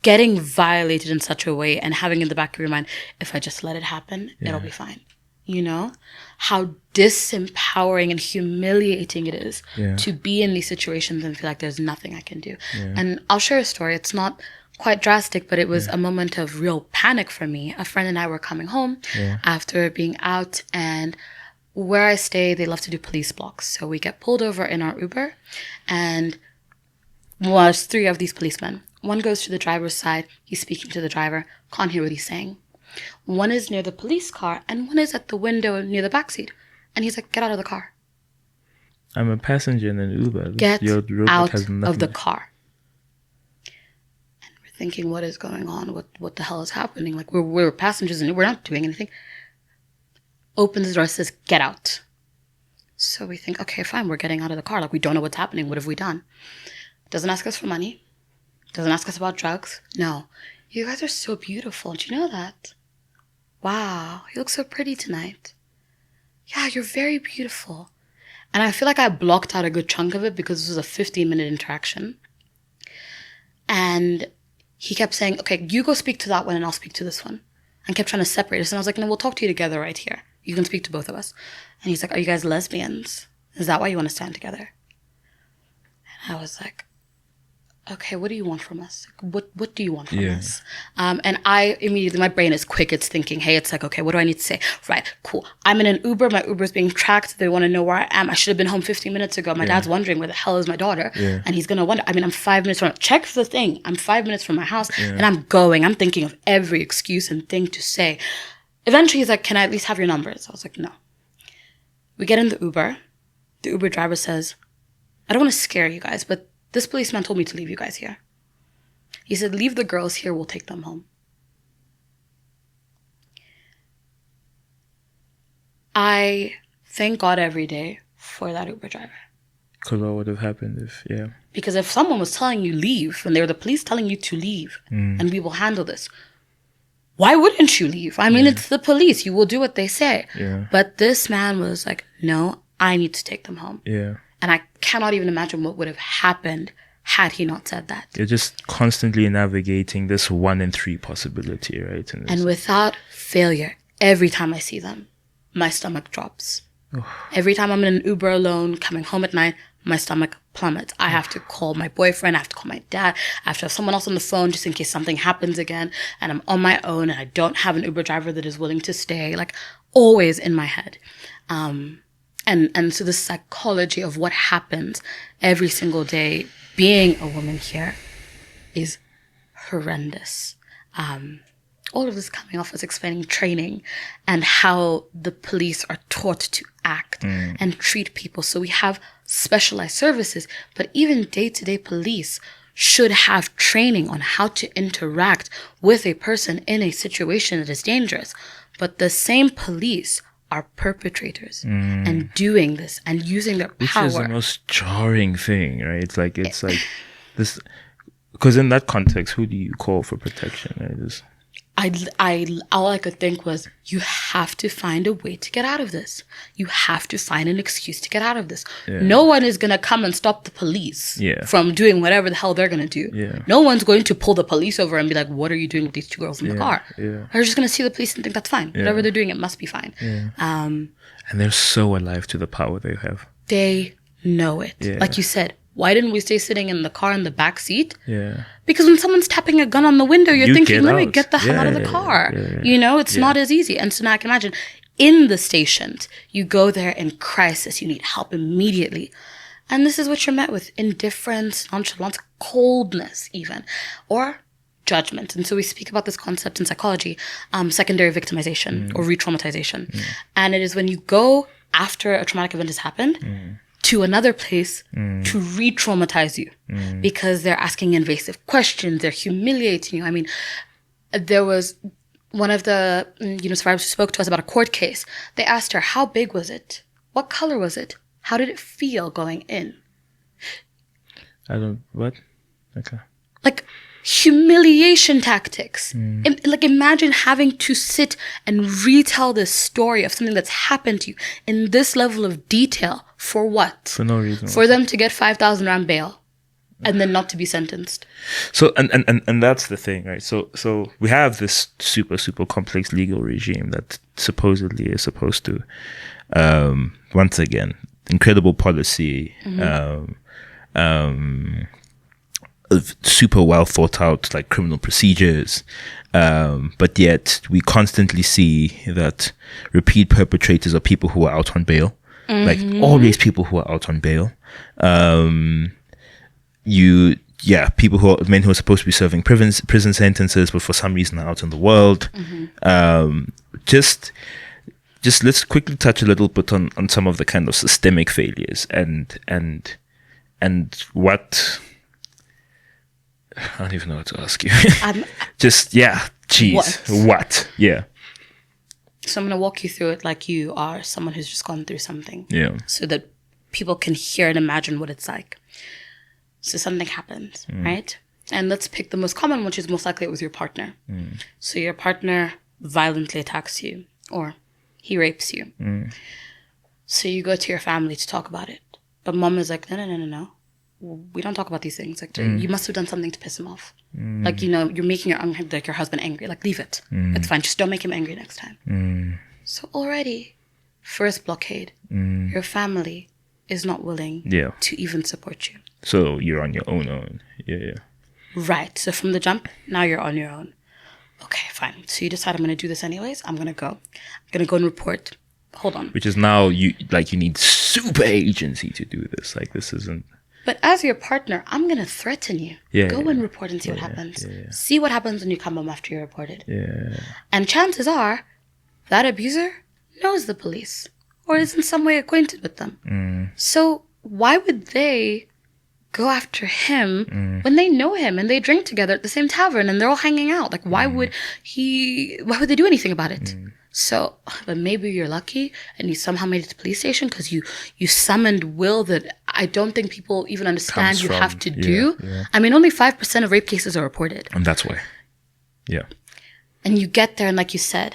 S2: getting violated in such a way and having in the back of your mind, if I just let it happen, it'll be fine. You know? How disempowering and humiliating it is to be in these situations and feel like there's nothing I can do.
S1: Yeah.
S2: And I'll share a story. It's not quite drastic, but it was a moment of real panic for me. A friend and I were coming home after being out, and where I stay, they love to do police blocks. So we get pulled over in our Uber, and there's 3 of these policemen. One goes to the driver's side. He's speaking to the driver. Can't hear what he's saying. One is near the police car, and one is at the window near the backseat. And he's like, get out of the car.
S1: I'm a passenger in an Uber.
S2: Get out of the car. And we're thinking, what is going on? What the hell is happening? Like, we're passengers and we're not doing anything. Opens the door, says, get out. So we think, okay, fine, we're getting out of the car. Like, we don't know what's happening. What have we done? Doesn't ask us for money. Doesn't ask us about drugs. No. You guys are so beautiful. Do you know that? Wow, you look so pretty tonight. Yeah, you're very beautiful. And I feel like I blocked out a good chunk of it because this was a 15-minute interaction. And he kept saying, okay, you go speak to that one and I'll speak to this one. And kept trying to separate us. And I was like, no, we'll talk to you together right here. You can speak to both of us. And he's like, are you guys lesbians? Is that why you want to stand together? And I was like, okay, what do you want from us? What do you want from us? And I immediately, my brain is quick. It's thinking, hey, it's like, okay, what do I need to say? Right, cool. I'm in an Uber. My Uber's being tracked. They want to know where I am. I should have been home 15 minutes ago. My dad's wondering where the hell is my daughter? And he's going to wonder. I mean, I'm 5 minutes from, check the thing. I'm 5 minutes from my house and I'm going. I'm thinking of every excuse and thing to say. Eventually, he's like, can I at least have your numbers? I was like, no. We get in the Uber. The Uber driver says, I don't want to scare you guys, but this policeman told me to leave you guys here. He said, leave the girls here, we'll take them home. I thank God every day for that Uber driver.
S1: Because what would have happened if,
S2: Because if someone was telling you leave, and they were the police telling you to leave, and we will handle this, why wouldn't you leave? I mean, it's the police. You will do what they say. But this man was like, no, I need to take them home. And I cannot even imagine what would have happened had he not said that.
S1: You're just constantly navigating this 1 in 3 possibility, right?
S2: And without failure, every time I see them, my stomach drops. Every time I'm in an Uber alone, coming home at night, my stomach plummets. I have to call my boyfriend. I have to call my dad. I have to have someone else on the phone just in case something happens again. And I'm on my own and I don't have an Uber driver that is willing to stay. Like, always in my head. And so the psychology of what happens every single day being a woman here is horrendous. All of this coming off as explaining training and how the police are taught to act and treat people. So we have specialized services, but even day-to-day police should have training on how to interact with a person in a situation that is dangerous. But the same police are perpetrators and doing this and using their power.
S1: Which is the most jarring thing, right? It's like this, because in that context, who do you call for protection? Right?
S2: All I could think was, you have to find a way to get out of this. You have to find an excuse to get out of this. No one is going to come and stop the police from doing whatever the hell they're going to do. No one's going to pull the police over and be like, what are you doing with these 2 girls in the car? They're just going to see the police and think that's fine. Whatever they're doing, it must be fine.
S1: And they're so alive to the power they have.
S2: They know it. Like you said, why didn't we stay sitting in the car in the back seat? Because when someone's tapping a gun on the window, you're thinking, let me get the hell out of the car. You know, it's not as easy. And so now I can imagine in the stations, you go there in crisis, you need help immediately. And this is what you're met with: indifference, nonchalance, coldness even, or judgment. And so we speak about this concept in psychology, secondary victimization or re-traumatization. And it is when you go after a traumatic event has happened to another place to re-traumatize you because they're asking invasive questions, they're humiliating you. I mean, there was one of the survivors who spoke to us about a court case. They asked her, how big was it? What color was it? How did it feel going in?
S1: What? Okay.
S2: Like, humiliation tactics. Like, imagine having to sit and retell this story of something that's happened to you in this level of detail. For what?
S1: For no reason.
S2: For them to get 5,000 rand bail and then not to be sentenced.
S1: So, and that's the thing, right? So we have this super, super complex legal regime that supposedly is supposed to, once again, incredible policy, super well thought out, like criminal procedures, but yet we constantly see that repeat perpetrators are people who are out on bail, like always people who are out on bail. People who are men who are supposed to be serving prison sentences, but for some reason are out in the world. Just let's quickly touch a little bit on some of the kind of systemic failures and what. I don't even know what to ask you. What? Yeah.
S2: So I'm going to walk you through it like you are someone who's just gone through something.
S1: Yeah.
S2: So that people can hear and imagine what it's like. So something happens, right? And let's pick the most common, which is most likely it was your partner. So your partner violently attacks you or he rapes you. So you go to your family to talk about it. But mom is like, no. We don't talk about these things. Like, you must have done something to piss him off. Like, you're making your husband angry. Like, leave it. It's fine. Just don't make him angry next time. So already, first blockade, your family is not willing to even support you.
S1: So you're on your own. Yeah.
S2: Right. So from the jump, now you're on your own. Okay, fine. So you decide I'm going to do this anyways. I'm going to go. I'm going to go and report. Hold on.
S1: Which is now you need super agency to do this. Like, this isn't.
S2: But as your partner, I'm going to threaten you. Go and report and see what happens. See what happens when you come home after you reported. And chances are that abuser knows the police or is in some way acquainted with them. So why would they go after him when they know him and they drink together at the same tavern and they're all hanging out? Like, why would they do anything about it? So, but maybe you're lucky and you somehow made it to the police station because you summoned will that I don't think people even understand have to do. I mean, only 5% of rape cases are reported.
S1: And that's why. Yeah.
S2: And you get there and like you said,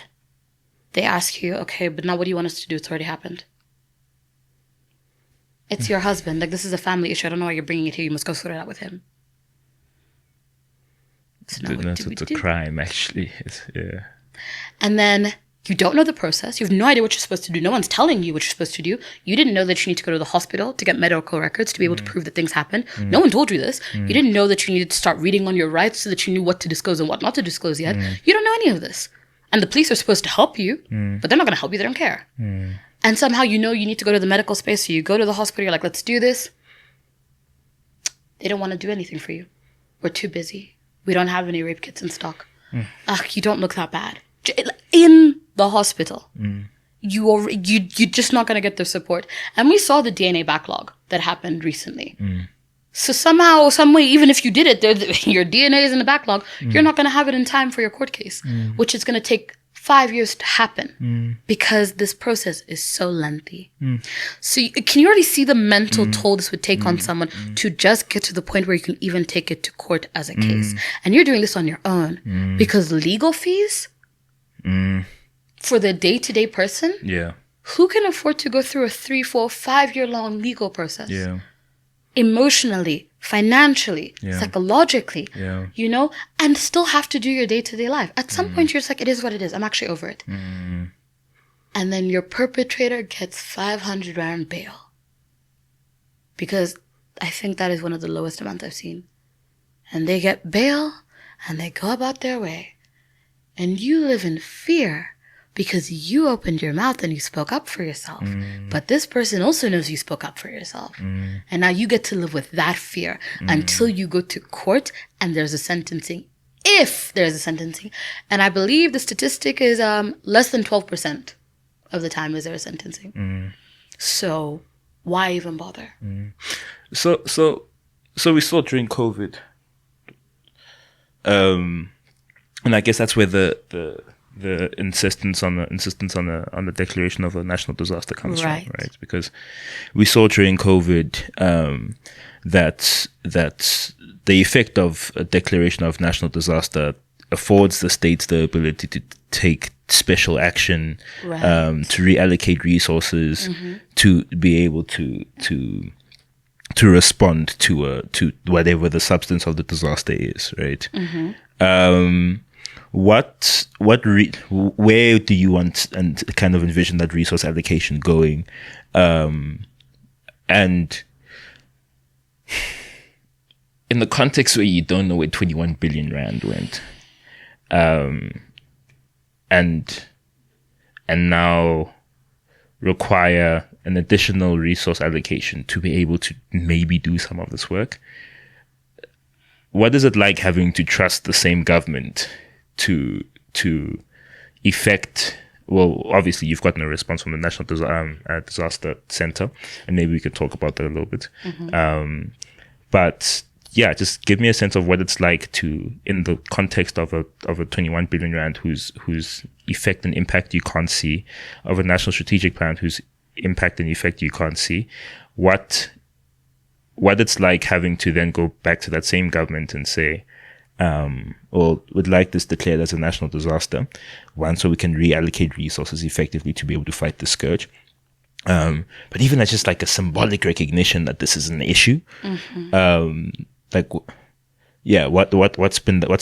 S2: they ask you, okay, but now what do you want us to do? It's already happened. It's your husband. Like, this is a family issue. I don't know why you're bringing it here. You must go sort it out with him. So now
S1: it's a crime, actually.
S2: And then you don't know the process. You have no idea what you're supposed to do. No one's telling you what you're supposed to do. You didn't know that you need to go to the hospital to get medical records to be able to prove that things happened. No one told you this. You didn't know that you needed to start reading on your rights so that you knew what to disclose and what not to disclose yet. You don't know any of this. And the police are supposed to help you, but they're not going to help you. They don't care. And somehow you need to go to the medical space. So you go to the hospital. You're like, let's do this. They don't want to do anything for you. We're too busy. We don't have any rape kits in stock. You don't look that bad. In the hospital, you're just not going to get their support. And we saw the DNA backlog that happened recently. So somehow, some way, even if you did it, your DNA is in the backlog, you're not going to have it in time for your court case, which is going to take 5 years to happen because this process is so lengthy. So can you already see the mental toll this would take on someone to just get to the point where you can even take it to court as a case? And you're doing this on your own because legal fees for the day-to-day person, who can afford to go through a 3, 4, 5 year long legal process? Emotionally, financially, psychologically, and still have to do your day-to-day life. At some point, you're just like, it is what it is. I'm actually over it. And then your perpetrator gets 500 rand bail. Because I think that is one of the lowest amounts I've seen. And they get bail and they go about their way. And you live in fear because you opened your mouth and you spoke up for yourself. But this person also knows you spoke up for yourself. And now you get to live with that fear until you go to court and there's a sentencing. If there's a sentencing. And I believe the statistic is less than 12% of the time is there a sentencing. So why even bother?
S1: So we saw during COVID, and I guess that's where the insistence on the declaration of a national disaster comes from, right? Because we saw during COVID that the effect of a declaration of national disaster affords the states the ability to take special action, to reallocate resources, to be able to respond to whatever the substance of the disaster is, right? Where do you want and kind of envision that resource allocation going? And in the context where you don't know where 21 billion rand went, and now require an additional resource allocation to be able to maybe do some of this work. What is it like having to trust the same government to effect? Well, obviously you've gotten a response from the National Disaster Center, and maybe we could talk about that a little bit. But yeah, just give me a sense of what it's like to, in the context of a 21 billion rand whose effect and impact you can't see, of a national strategic plan whose impact and effect you can't see, what it's like having to then go back to that same government and say, or would like this declared as a national disaster, one, so we can reallocate resources effectively to be able to fight the scourge. But even as just like a symbolic recognition that this is an issue, what's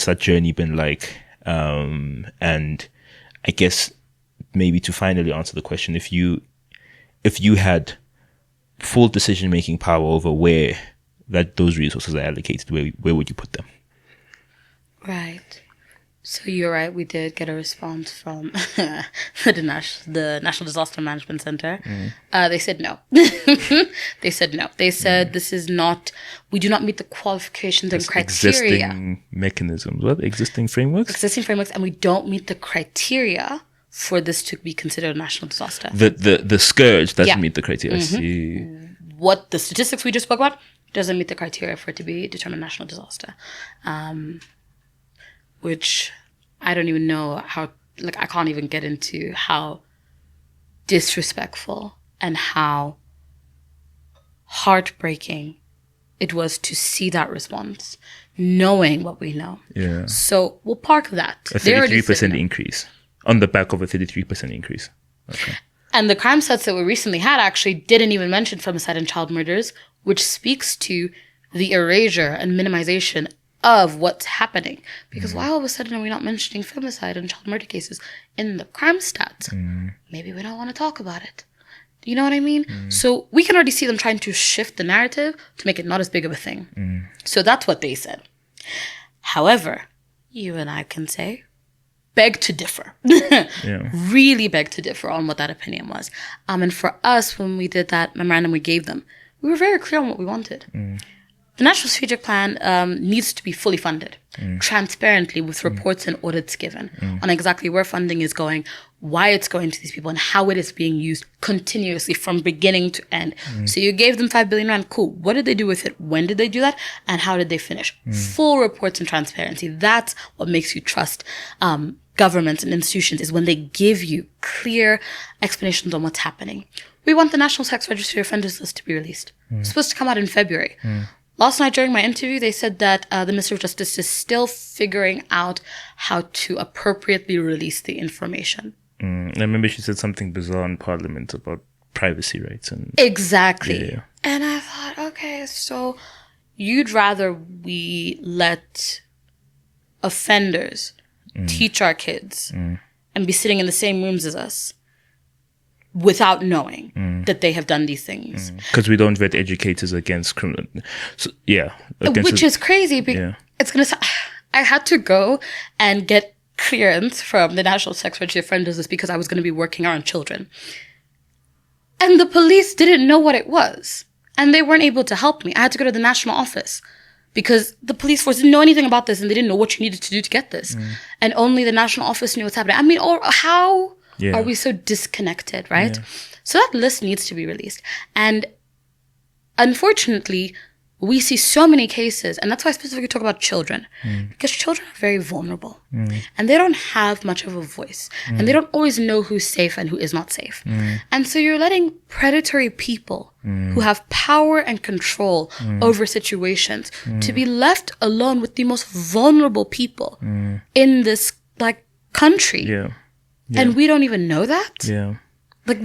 S1: that journey been like? And I guess maybe to finally answer the question, if you had full decision-making power over where those resources are allocated, where would you put them?
S2: Right. So you're right. We did get a response from the National Disaster Management Center. They said no. They said no. They said this is not. We do not meet the qualifications and criteria.
S1: Existing mechanisms. What? Existing frameworks?
S2: Existing frameworks, and we don't meet the criteria for this to be considered a national disaster.
S1: The scourge doesn't meet the criteria.
S2: What the statistics we just spoke about doesn't meet the criteria for it to be determined a national disaster. Which I don't even know how, I can't even get into how disrespectful and how heartbreaking it was to see that response, knowing what we know. Yeah. So we'll park that.
S1: A 33% increase on the back of a 33% increase. Okay.
S2: And the crime stats that we recently had actually didn't even mention femicide and child murders, which speaks to the erasure and minimization of what's happening. Because why all of a sudden are we not mentioning femicide and child murder cases in the crime stats? Maybe we don't want to talk about it. Do you know what I mean? So we can already see them trying to shift the narrative to make it not as big of a thing. So that's what they said. However, you and I can say, beg to differ. Really beg to differ on what that opinion was. And for us, when we did that memorandum we gave them, we were very clear on what we wanted. The National Strategic Plan needs to be fully funded, transparently, with reports and audits given on exactly where funding is going, why it's going to these people, and how it is being used continuously from beginning to end. So you gave them 5 billion rand. Cool. What did they do with it? When did they do that? And how did they finish? Full reports and transparency. That's what makes you trust governments and institutions, is when they give you clear explanations on what's happening. We want the National Sex Registry Offenders List to be released. It's supposed to come out in February. Last night during my interview, they said that the Minister of Justice is still figuring out how to appropriately release the information.
S1: I remember she said something bizarre in Parliament about privacy rights.
S2: Exactly. Yeah. And I thought, okay, so you'd rather we let offenders teach our kids and be sitting in the same rooms as us without knowing that they have done these things.
S1: Because we don't vet educators against criminal. So, yeah.
S2: Which is crazy. It's going to I had to go and get clearance from the National Sex Registry. A friend does this because I was going to be working around children. And the police didn't know what it was. And they weren't able to help me. I had to go to the national office because the police force didn't know anything about this and they didn't know what you needed to do to get this. And only the national office knew what's happening. I mean, or how are we so disconnected, right? Yeah. So that list needs to be released. And unfortunately, we see so many cases, and that's why I specifically talk about children, because children are very vulnerable, and they don't have much of a voice, and they don't always know who's safe and who is not safe. And so you're letting predatory people who have power and control over situations to be left alone with the most vulnerable people in this country. Yeah. And we don't even know that. Yeah. It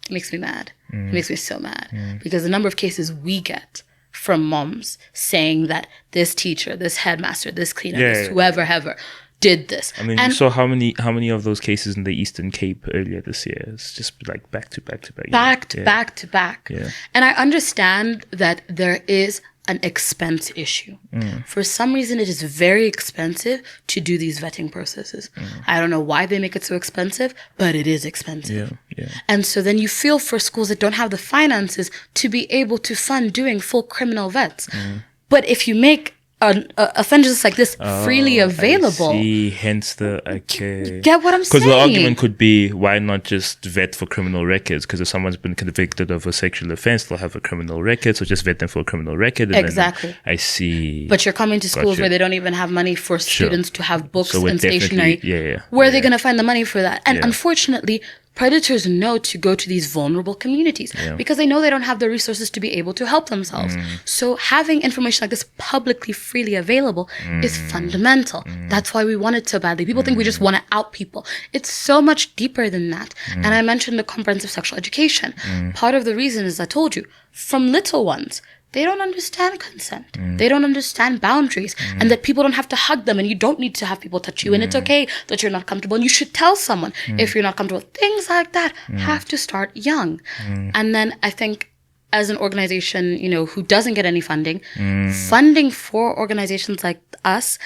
S2: makes me mad. It makes me so mad because the number of cases we get from moms saying that this teacher, this headmaster, this cleaner, this whoever did this.
S1: I mean, you saw how many of those cases in the Eastern Cape earlier this year? It's just back to back. Yeah.
S2: And I understand that there is an expense issue. For some reason, it is very expensive to do these vetting processes. I don't know why they make it so expensive, but it is expensive. Yeah. And so then you feel for schools that don't have the finances to be able to fund doing full criminal vets. But if you make offenders like this freely available.
S1: I see. Hence okay.
S2: Get what I'm saying?
S1: Because the argument could be, why not just vet for criminal records? Because if someone's been convicted of a sexual offense, they'll have a criminal record, so just vet them for a criminal record. And
S2: exactly.
S1: Then, I see.
S2: But you're coming to schools where they don't even have money for students to have books and stationery. Where are they going to find the money for that? And unfortunately, predators know to go to these vulnerable communities because they know they don't have the resources to be able to help themselves. So having information like this publicly, freely available is fundamental. That's why we want it so badly. People think we just want to out people. It's so much deeper than that. And I mentioned the comprehensive sexual education. Part of the reason is I told you, from little ones, they don't understand consent. They don't understand boundaries and that people don't have to hug them and you don't need to have people touch you and it's okay that you're not comfortable and you should tell someone if you're not comfortable. Things like that have to start young. And then I think as an organization, who doesn't get any funding, funding for organizations like us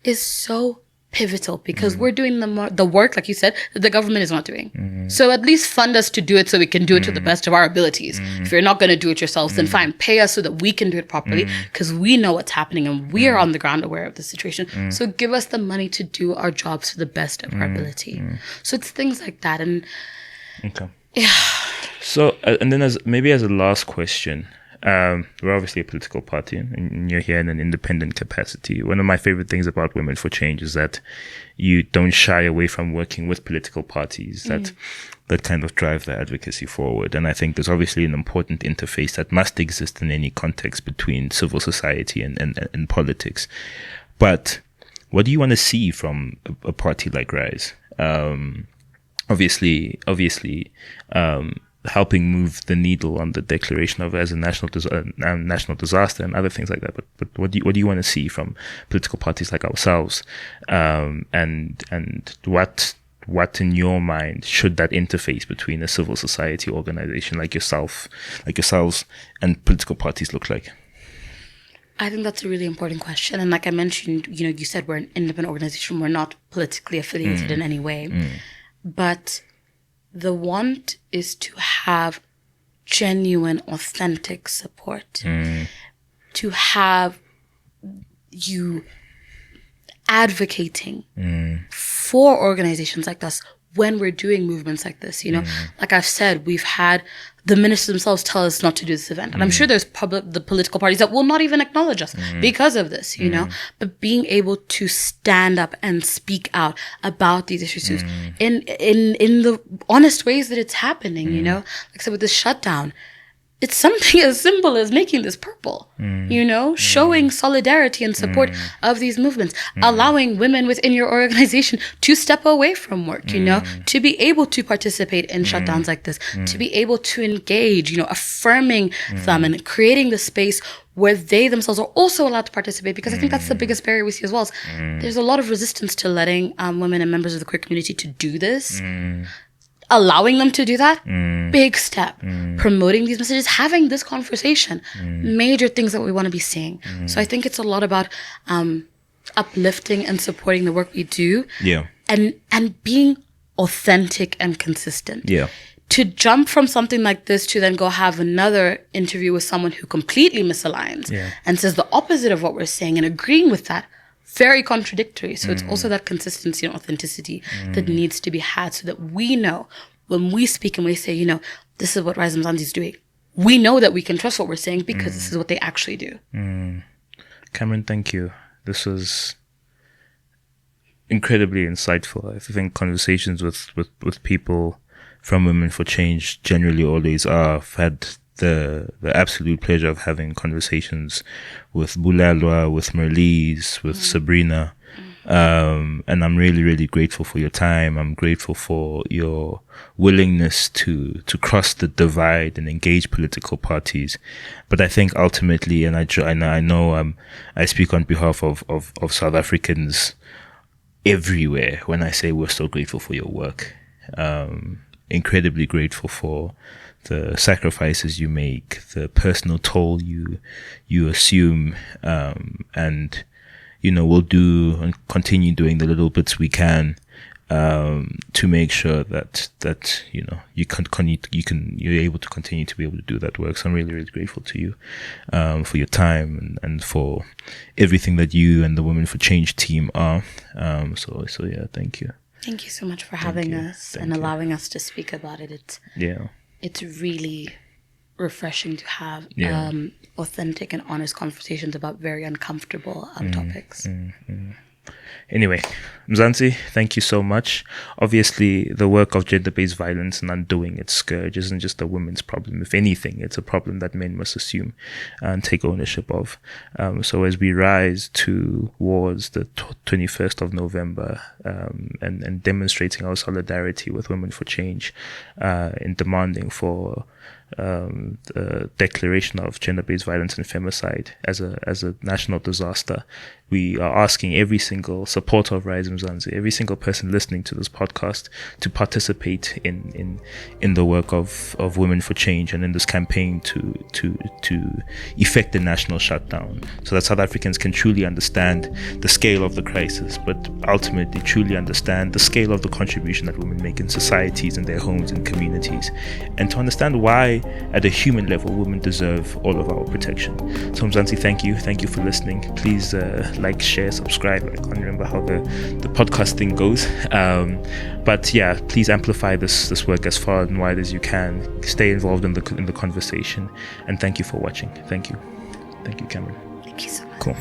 S2: is so pivotal because we're doing the work, like you said, that the government is not doing. So at least fund us to do it so we can do it to the best of our abilities. If you're not going to do it yourselves, then fine, pay us so that we can do it properly because we know what's happening and we are on the ground aware of the situation. So give us the money to do our jobs to the best of our ability. So it's things like that. And
S1: okay. Yeah. So, and then as a last question, we're obviously a political party and you're here in an independent capacity. One of my favorite things about Women for Change is that you don't shy away from working with political parties that kind of drive the advocacy forward. And I think there's obviously an important interface that must exist in any context between civil society and politics. But what do you want to see from a party like Rise? Obviously, helping move the needle on the declaration of as a national disaster and other things like that. But what do you want to see from political parties like ourselves? And what in your mind should that interface between a civil society organization like yourselves and political parties look like?
S2: I think that's a really important question. And like I mentioned, you said we're an independent organization. We're not politically affiliated in any way. But the want is to have genuine, authentic support, to have you advocating for organizations like us when we're doing movements like this. Like I've said, we've had the ministers themselves tell us not to do this event. And I'm sure there's the political parties that will not even acknowledge us because of this, but being able to stand up and speak out about these issues in the honest ways that it's happening, like I said, with this shutdown, it's something as simple as making this purple, showing solidarity and support of these movements, allowing women within your organization to step away from work, to be able to participate in shutdowns like this, to be able to engage, affirming them and creating the space where they themselves are also allowed to participate, because I think that's the biggest barrier we see as well. There's a lot of resistance to letting women and members of the queer community to do this. Allowing them to do that, big step. Promoting these messages, having this conversation, major things that we want to be seeing. So I think it's a lot about uplifting and supporting the work we do.
S1: Yeah.
S2: And being authentic and consistent.
S1: Yeah.
S2: To jump from something like this to then go have another interview with someone who completely misaligns and says the opposite of what we're saying and agreeing with that, very contradictory. So it's also that consistency and authenticity that needs to be had so that we know when we speak and we say, you know, this is what Rise Mzansi is doing. We know that we can trust what we're saying because this is what they actually do.
S1: Cameron, thank you. This was incredibly insightful. I think conversations with people from Women for Change generally always are. I've had the absolute pleasure of having conversations with Bulalwa, with Merlise, with Sabrina. And I'm really, really grateful for your time. I'm grateful for your willingness to cross the divide and engage political parties. But I think ultimately, and I know I speak on behalf of South Africans everywhere when I say we're so grateful for your work. Incredibly grateful for the sacrifices you make, the personal toll you assume, and you know, we'll do and continue doing the little bits we can to make sure that you know you're able to continue to be able to do that work. So I'm really, really grateful to you for your time and for everything that you and the Women for Change team are. So yeah, thank you.
S2: Thank you so much for having us and allowing us to speak about it. It's really refreshing to have authentic and honest conversations about very uncomfortable topics.
S1: Anyway, Mzansi, thank you so much. Obviously, the work of gender-based violence and undoing its scourge isn't just a women's problem. If anything, it's a problem that men must assume and take ownership of. So as we rise towards the 21st of November and demonstrating our solidarity with Women for Change in demanding for the declaration of gender-based violence and femicide as a national disaster, we are asking every single supporter of Rise Mzansi, every single person listening to this podcast, to participate in the work of Women for Change and in this campaign to effect the national shutdown, so that South Africans can truly understand the scale of the crisis, but ultimately truly understand the scale of the contribution that women make in societies, in their homes and communities, and to understand why, at a human level, women deserve all of our protection. So Mzansi, thank you for listening. Please like, share, subscribe. I can't remember how the podcast thing goes, but yeah, please amplify this work as far and wide as you can. Stay involved in the conversation, and thank you for watching. Thank you, Cameron.
S2: Thank you so much.
S1: Cool.